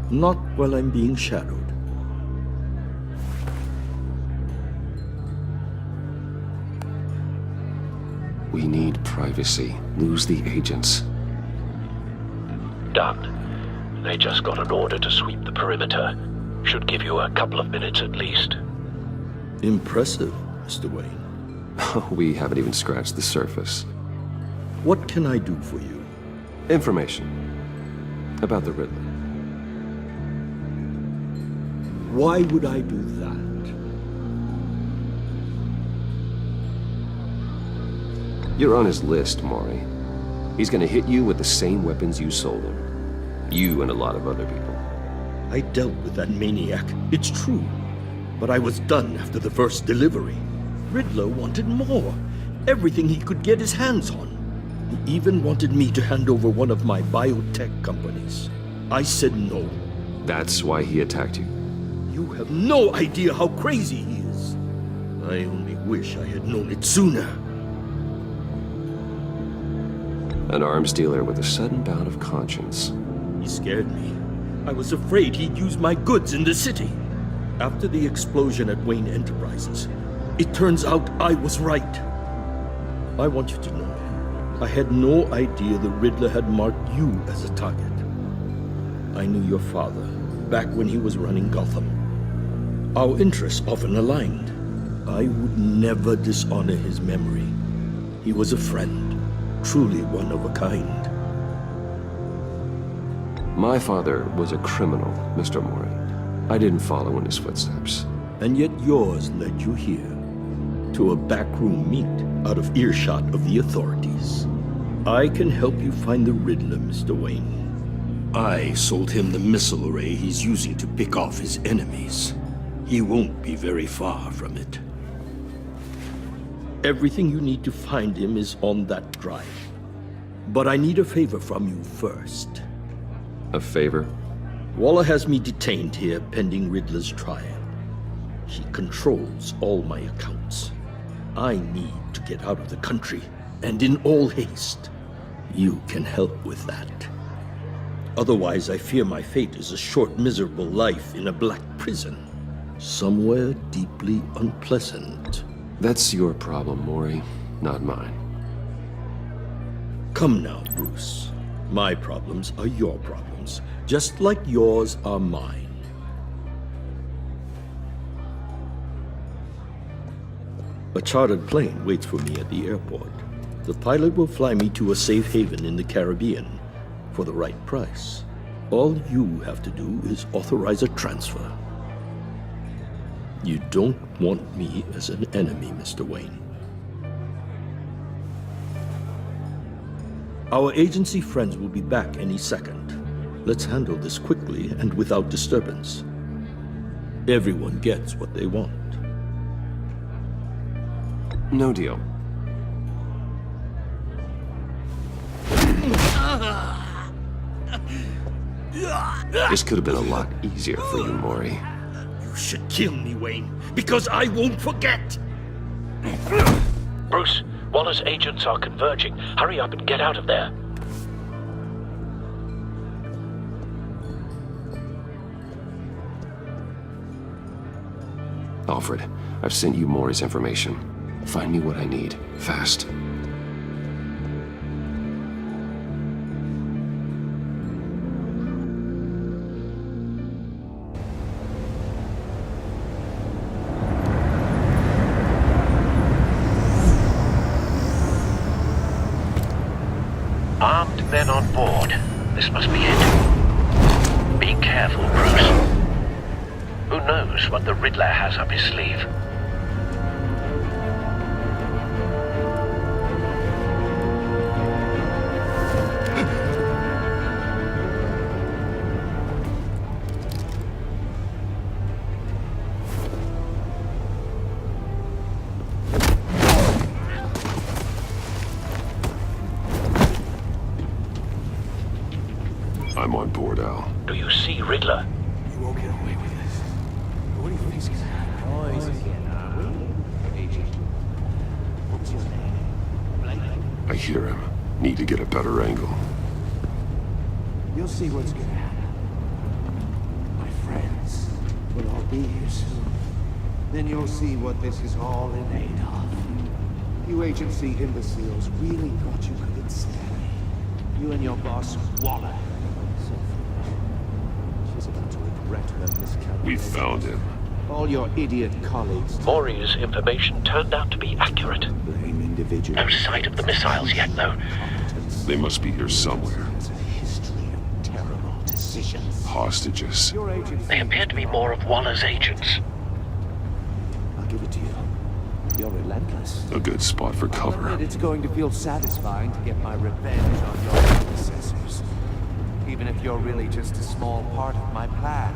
Speaker 21: Not while I'm being shadowed.
Speaker 1: We need privacy. Lose the agents.
Speaker 4: Done. They just got an order to sweep the perimeter. Should give you a couple of minutes at least.
Speaker 21: Impressive, Mr. Wayne.
Speaker 1: We haven't even scratched the surface.
Speaker 21: What can I do for you?
Speaker 1: Information. About the Riddler.
Speaker 21: Why would I do that?
Speaker 1: You're on his list, Mori. He's gonna hit you with the same weapons you sold him. You and a lot of other people.
Speaker 21: I dealt with that maniac, it's true. But I was done after the first delivery. Riddler wanted more. Everything he could get his hands on. He even wanted me to hand over one of my biotech companies. I said no.
Speaker 1: That's why he attacked you.
Speaker 21: You have no idea how crazy he is. I only wish I had known it sooner.
Speaker 1: An arms dealer with a sudden bout of conscience.
Speaker 21: He scared me. I was afraid he'd use my goods in the city. After the explosion at Wayne Enterprises, it turns out I was right. I want you to know, I had no idea the Riddler had marked you as a target. I knew your father back when he was running Gotham. Our interests often aligned. I would never dishonor his memory. He was a friend. Truly one of a kind.
Speaker 1: My father was a criminal, Mr. Mori. I didn't follow in his footsteps.
Speaker 21: And yet yours led you here, to a backroom meet out of earshot of the authorities. I can help you find the Riddler, Mr. Wayne. I sold him the missile array he's using to pick off his enemies. He won't be very far from it. Everything you need to find him is on that drive. But I need a favor from you first.
Speaker 1: A favor?
Speaker 21: Waller has me detained here pending Riddler's trial. He controls all my accounts. I need to get out of the country, and in all haste. You can help with that. Otherwise, I fear my fate is a short, miserable life in a black prison. Somewhere deeply unpleasant.
Speaker 1: That's your problem, Mori, not mine.
Speaker 21: Come now, Bruce. My problems are your problems, just like yours are mine. A chartered plane waits for me at the airport. The pilot will fly me to a safe haven in the Caribbean for the right price. All you have to do is authorize a transfer. You don't want me as an enemy, Mr. Wayne. Our agency friends will be back any second. Let's handle this quickly and without disturbance. Everyone gets what they want.
Speaker 1: No deal. This could have been a lot easier for you, Maury.
Speaker 21: You should kill me, Wayne, because I won't forget!
Speaker 4: Bruce, Waller's agents are converging. Hurry up and get out of there.
Speaker 1: Alfred, I've sent you Maury's information. Find me what I need, fast.
Speaker 4: Armed men on board. This must be it. Be careful, Bruce. Who knows what the Riddler has up his sleeve?
Speaker 1: I'm on board, Al.
Speaker 4: Do you see Riddler?
Speaker 17: You won't get away with this. What do you think is gonna happen?
Speaker 9: Boys again, are we? Agent. What's your name?
Speaker 1: I hear him. Need to get a better angle.
Speaker 9: You'll see what's gonna happen. My friends will all be here soon. Then you'll see what this is all in aid of. You agency imbeciles really thought you could ensnare me. You and your boss, Waller. She's about to regret her miscalculation.
Speaker 1: We found him.
Speaker 9: All your idiot colleagues.
Speaker 4: Maury's information turned out to be accurate.
Speaker 9: Blame individuals.
Speaker 4: No sight of the missiles yet, though.
Speaker 1: They must be here somewhere.
Speaker 9: It's a history of terrible decisions.
Speaker 1: Hostages.
Speaker 9: Your agency.
Speaker 4: They appear to be more of Waller's agents.
Speaker 9: I'll give it to you. You're relentless.
Speaker 1: A good spot for cover.
Speaker 9: It's going to feel satisfying to get my revenge on your predecessors. Even if you're really just a small part of my plan.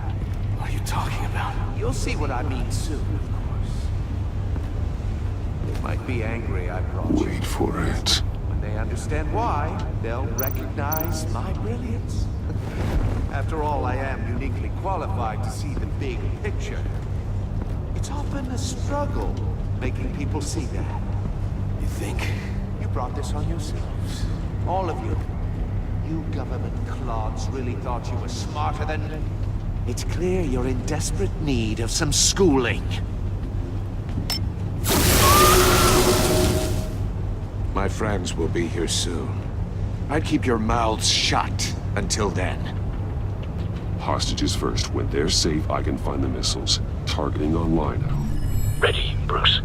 Speaker 17: What are you talking about?
Speaker 9: You'll see what I mean soon, of course. They might be angry I brought you.
Speaker 1: Wait for it.
Speaker 9: When they understand why, they'll recognize my brilliance. After all, I am uniquely qualified to see the big picture. It's often a struggle making people see that.
Speaker 17: You think?
Speaker 9: You brought this on yourselves. All of you. You government clods really thought you were smarter than... It's clear you're in desperate need of some schooling.
Speaker 6: My friends will be here soon. I'd keep your mouths shut until then.
Speaker 1: Hostages first. When they're safe, I can find the missiles. Targeting online now.
Speaker 4: Ready, Bruce.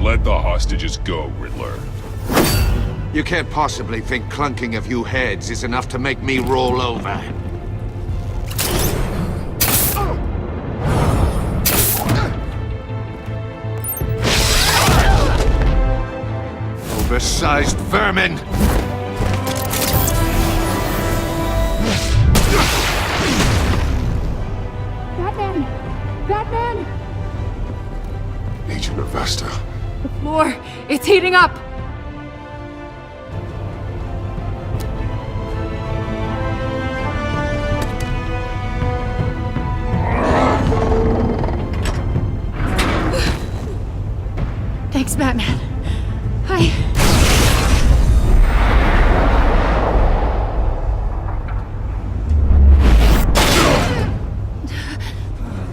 Speaker 1: Let the hostages go, Riddler.
Speaker 6: You can't possibly think clunking a few heads is enough to make me roll over. Oversized vermin!
Speaker 10: Batman! Batman!
Speaker 1: Agent Avesta.
Speaker 15: The floor, it's heating up! Thanks, Batman.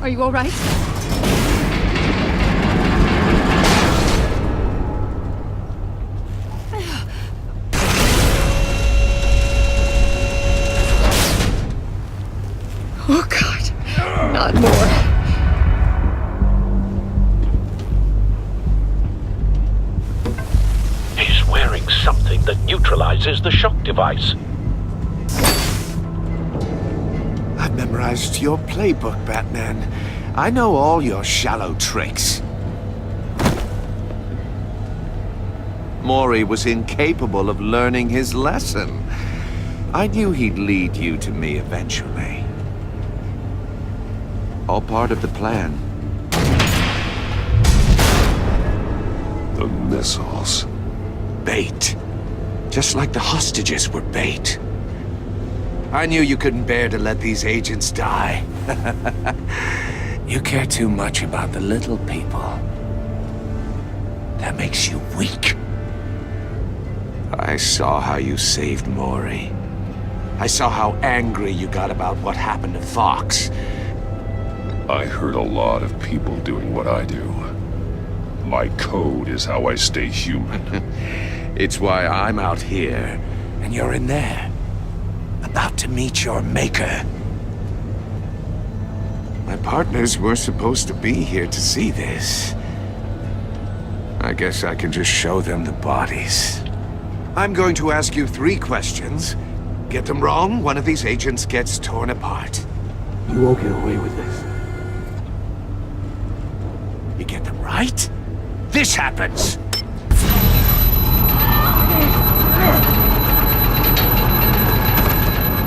Speaker 15: Are you all right? Oh, God. Not more.
Speaker 4: He's wearing something that neutralizes the shock device.
Speaker 6: I've memorized your playbook, Batman. I know all your shallow tricks. Mori was incapable of learning his lesson. I knew he'd lead you to me eventually. All part of the plan.
Speaker 1: The missiles.
Speaker 6: Bait. Just like the hostages were bait. I knew you couldn't bear to let these agents die. You care too much about the little people. That makes you weak. I saw how you saved Mori. I saw how angry you got about what happened to Fox.
Speaker 1: I hurt a lot of people doing what I do. My code is how I stay human.
Speaker 6: It's why I'm out here, and you're in there. About to meet your maker. My partners were supposed to be here to see this. I guess I can just show them the bodies. I'm going to ask you 3 questions. Get them wrong, one of these agents gets torn apart.
Speaker 21: You won't get away with this.
Speaker 6: You get them right, this happens!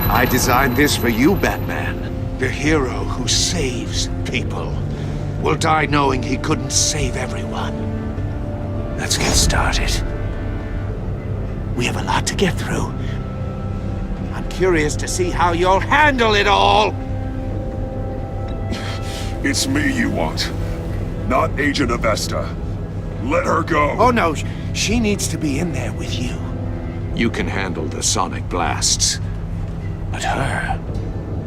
Speaker 6: I designed this for you, Batman. The hero who saves people will die knowing he couldn't save everyone. Let's get started. We have a lot to get through. I'm curious to see how you'll handle it all!
Speaker 1: It's me you want, not Agent Avesta. Let her go!
Speaker 6: Oh no, she needs to be in there with you. You can handle the sonic blasts. But her...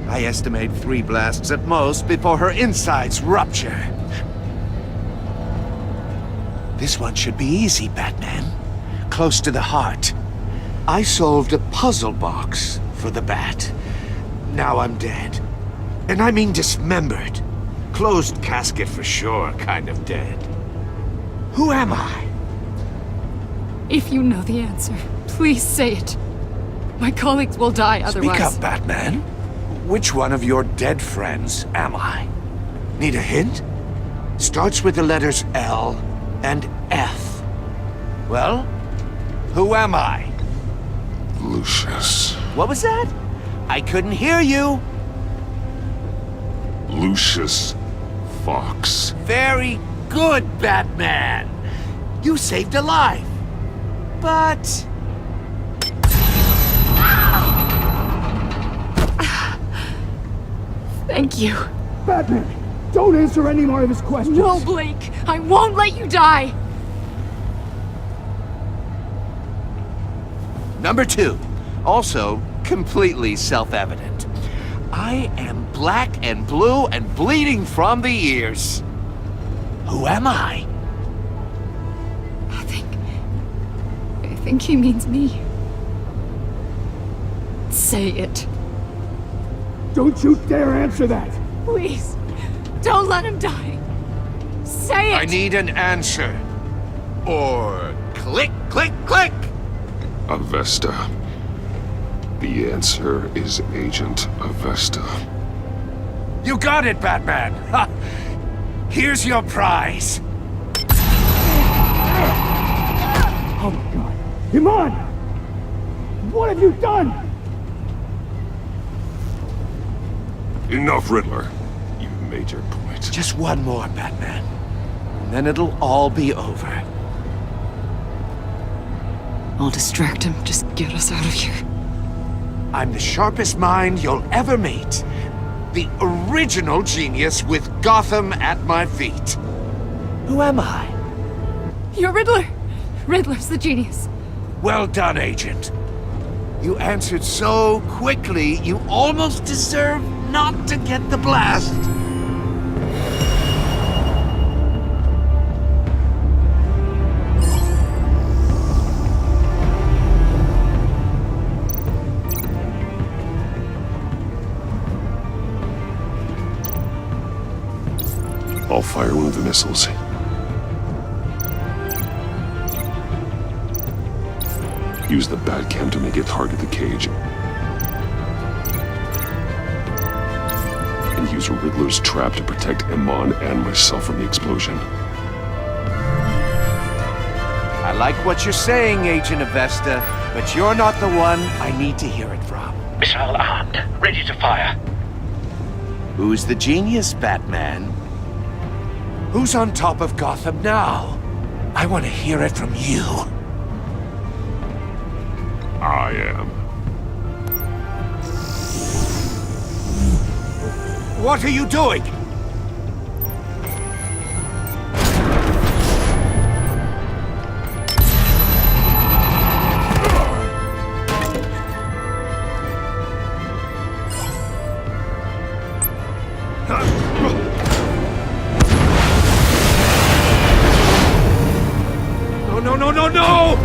Speaker 6: I estimate 3 blasts at most before her insides rupture. This one should be easy, Batman. Close to the heart. I solved a puzzle box for the Bat. Now I'm dead. And I mean dismembered. Closed casket for sure, kind of dead. Who am I?
Speaker 12: If you know the answer, please say it. My colleagues will die otherwise.
Speaker 6: Speak up, Batman. Which one of your dead friends am I? Need a hint? Starts with the letters L and F. Well, who am I?
Speaker 1: Lucius.
Speaker 6: What was that? I couldn't hear you.
Speaker 1: Lucius Fox.
Speaker 6: Very good, Batman. You saved a life. But...
Speaker 12: Thank you.
Speaker 10: Batman, don't answer any more of his questions.
Speaker 12: No, Blake. I won't let you die.
Speaker 6: Number 2. Also, completely self-evident. I am black and blue and bleeding from the ears. Who am I?
Speaker 12: I think he means me. Say it.
Speaker 10: Don't you dare answer that!
Speaker 12: Please, don't let him die. Say it!
Speaker 6: I need an answer. Or click, click, click!
Speaker 1: Avesta. The answer is Agent Avesta.
Speaker 6: You got it, Batman! Ha! Here's your prize.
Speaker 10: Oh my god. Iman! What have you done?
Speaker 1: Enough, Riddler. You've made your point.
Speaker 6: Just one more, Batman. And then it'll all be over.
Speaker 12: I'll distract him. Just get us out of here.
Speaker 6: I'm the sharpest mind you'll ever meet. The original genius with Gotham at my feet. Who am I?
Speaker 12: You're Riddler. Riddler's the genius.
Speaker 6: Well done, Agent. You answered so quickly, you almost deserve not to get the blast.
Speaker 1: I'll fire one of the missiles. Use the Batcam to make it target the cage. and use Riddler's trap to protect Iman and myself from the explosion.
Speaker 6: I like what you're saying, Agent Avesta, but you're not the one I need to hear it from.
Speaker 4: Missile armed, ready to fire.
Speaker 6: Who's the genius, Batman? Who's on top of Gotham now? I want to hear it from you.
Speaker 1: I am.
Speaker 6: What are you doing? No!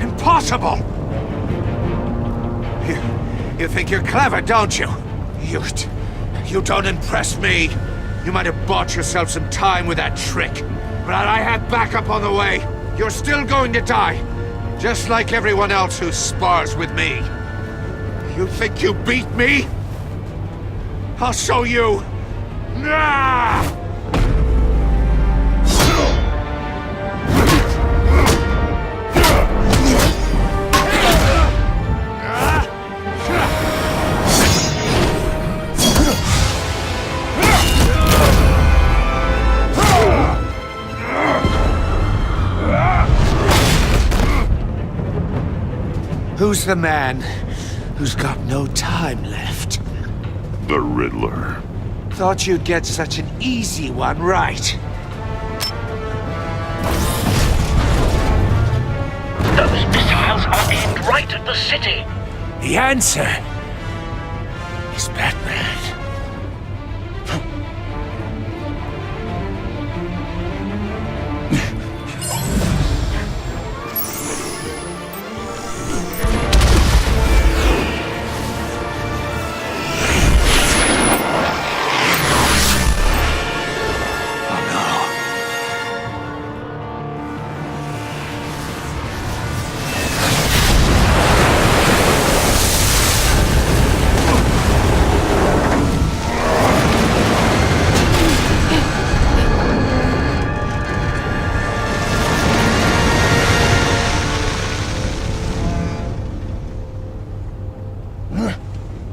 Speaker 6: Impossible! You think you're clever, don't you? You don't impress me. You might have bought yourself some time with that trick, but I had backup on the way. You're still going to die, just like everyone else who spars with me. You think you beat me? I'll show you. Ah! Who's the man who's got no time left?
Speaker 1: The Riddler.
Speaker 6: Thought you'd get such an easy one right.
Speaker 4: Those missiles are aimed right at the city.
Speaker 6: The answer is Batman.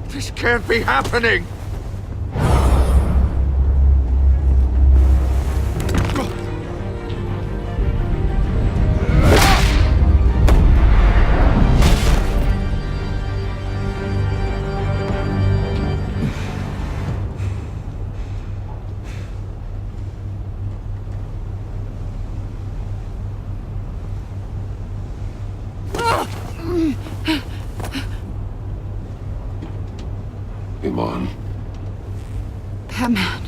Speaker 6: This can't be happening!
Speaker 1: Iman.
Speaker 12: Batman.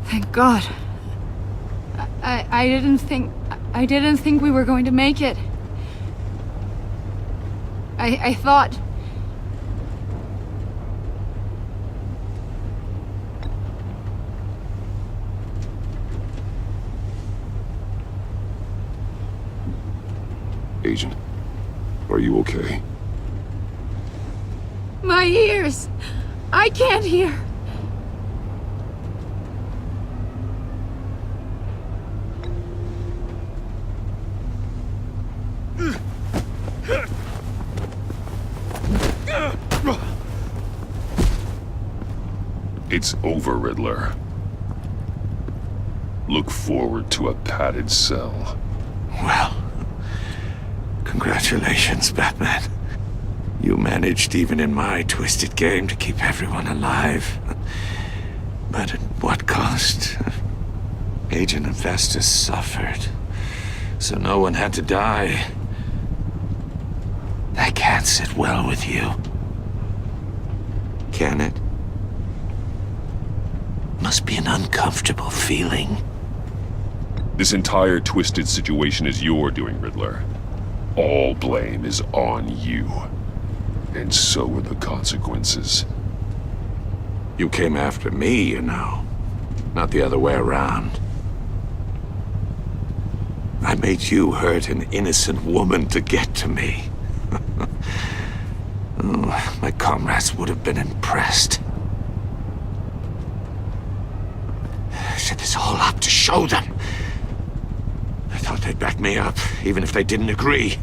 Speaker 12: Thank God. I didn't think we were going to make it. I thought...
Speaker 1: Agent, are you okay?
Speaker 12: My ears! I can't hear!
Speaker 1: It's over, Riddler. Look forward to a padded cell.
Speaker 6: Well, congratulations, Batman. You managed, even in my twisted game, to keep everyone alive. But at what cost? Agent Avesta suffered, so no one had to die. That can't sit well with you. Can it? Must be an uncomfortable feeling.
Speaker 1: This entire twisted situation is your doing, Riddler. All blame is on you. And so are the consequences.
Speaker 6: You came after me, you know. Not the other way around. I made you hurt an innocent woman to get to me. Oh, my comrades would have been impressed. I set this all up to show them. I thought they'd back me up, even if they didn't agree.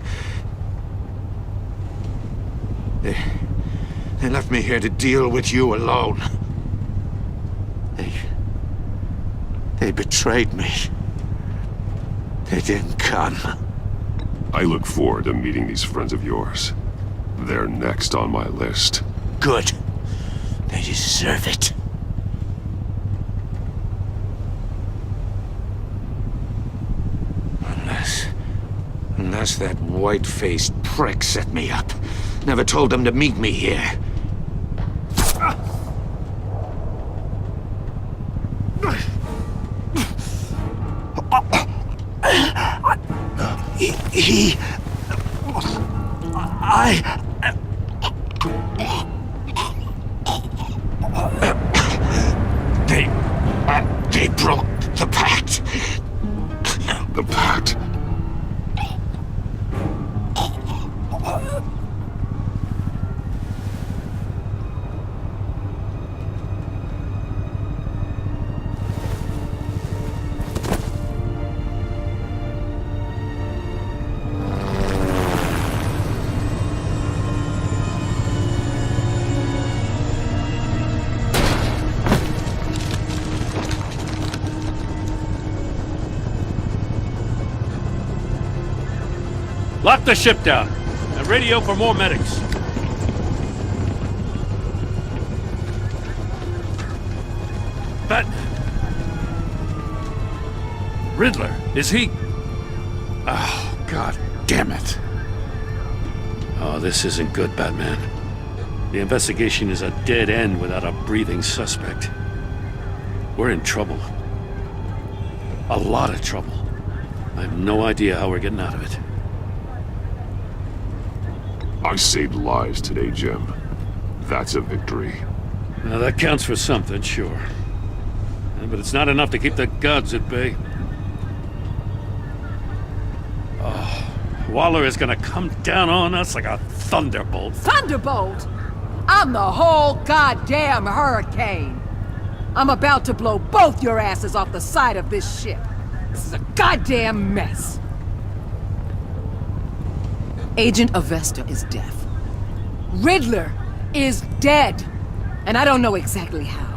Speaker 6: They left me here to deal with you alone. They betrayed me. They didn't come.
Speaker 1: I look forward to meeting these friends of yours. They're next on my list.
Speaker 6: Good. They deserve it. Unless that white-faced prick set me up. Never told them to meet me here. They broke the pact.
Speaker 1: The pact?
Speaker 7: Lock the ship down and radio for more medics. Batman. Riddler, is he? Oh, God damn it. Oh, this isn't good, Batman. The investigation is a dead end without a breathing suspect. We're in trouble. A lot of trouble. I have no idea how we're getting out of it.
Speaker 1: I saved lives today, Jim. That's a victory.
Speaker 7: Now that counts for something, sure. But it's not enough to keep the gods at bay. Oh, Waller is gonna come down on us like a thunderbolt.
Speaker 11: Thunderbolt? I'm the whole goddamn hurricane. I'm about to blow both your asses off the side of this ship. This is a goddamn mess. Agent Avesta is deaf. Riddler is dead. And I don't know exactly how.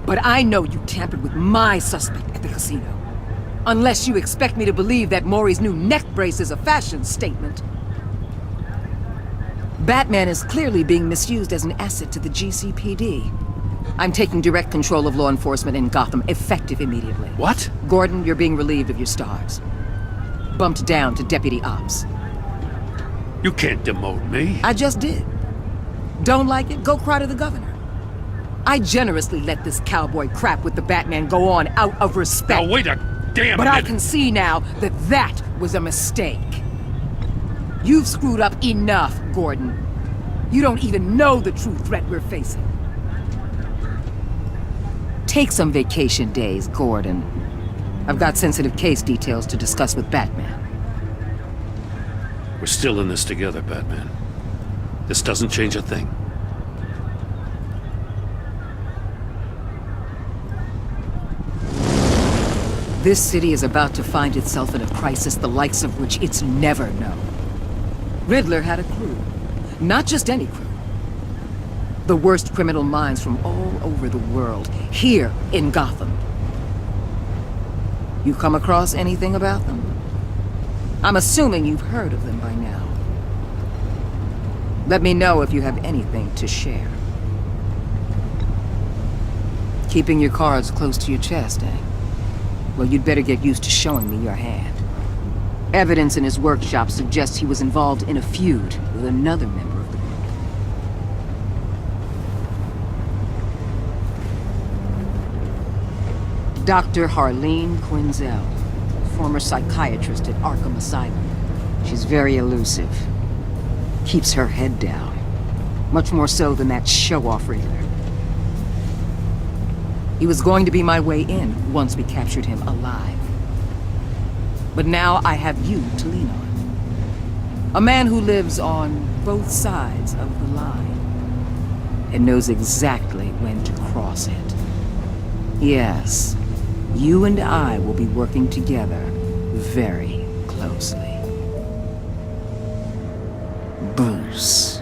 Speaker 11: But I know you tampered with my suspect at the casino. Unless you expect me to believe that Maury's new neck brace is a fashion statement. Batman is clearly being misused as an asset to the GCPD. I'm taking direct control of law enforcement in Gotham, effective immediately.
Speaker 7: What?
Speaker 11: Gordon, you're being relieved of your stars. Bumped down to Deputy Ops.
Speaker 7: You can't demote me.
Speaker 11: I just did. Don't like it? Go cry to the governor. I generously let this cowboy crap with the Batman go on out of respect.
Speaker 7: Now wait a damn
Speaker 11: minute.
Speaker 7: minute.
Speaker 11: I can see now that that was a mistake. You've screwed up enough, Gordon. You don't even know the true threat we're facing. Take some vacation days, Gordon. I've got sensitive case details to discuss with Batman.
Speaker 7: We're still in this together, Batman. This doesn't change a thing.
Speaker 11: This city is about to find itself in a crisis the likes of which it's never known. Riddler had a crew. Not just any crew. The worst criminal minds from all over the world, here in Gotham. You come across anything about them? I'm assuming you've heard of them by now. Let me know if you have anything to share. Keeping your cards close to your chest, eh? Well, you'd better get used to showing me your hand. Evidence in his workshop suggests he was involved in a feud with another member of the group. Dr. Harleen Quinzel, former psychiatrist at Arkham Asylum. She's very elusive. Keeps her head down. Much more so than that show-off Riddler. He was going to be my way in once we captured him alive. But now I have you to lean on. A man who lives on both sides of the line and knows exactly when to cross it. Yes, you and I will be working together very closely. Bruce.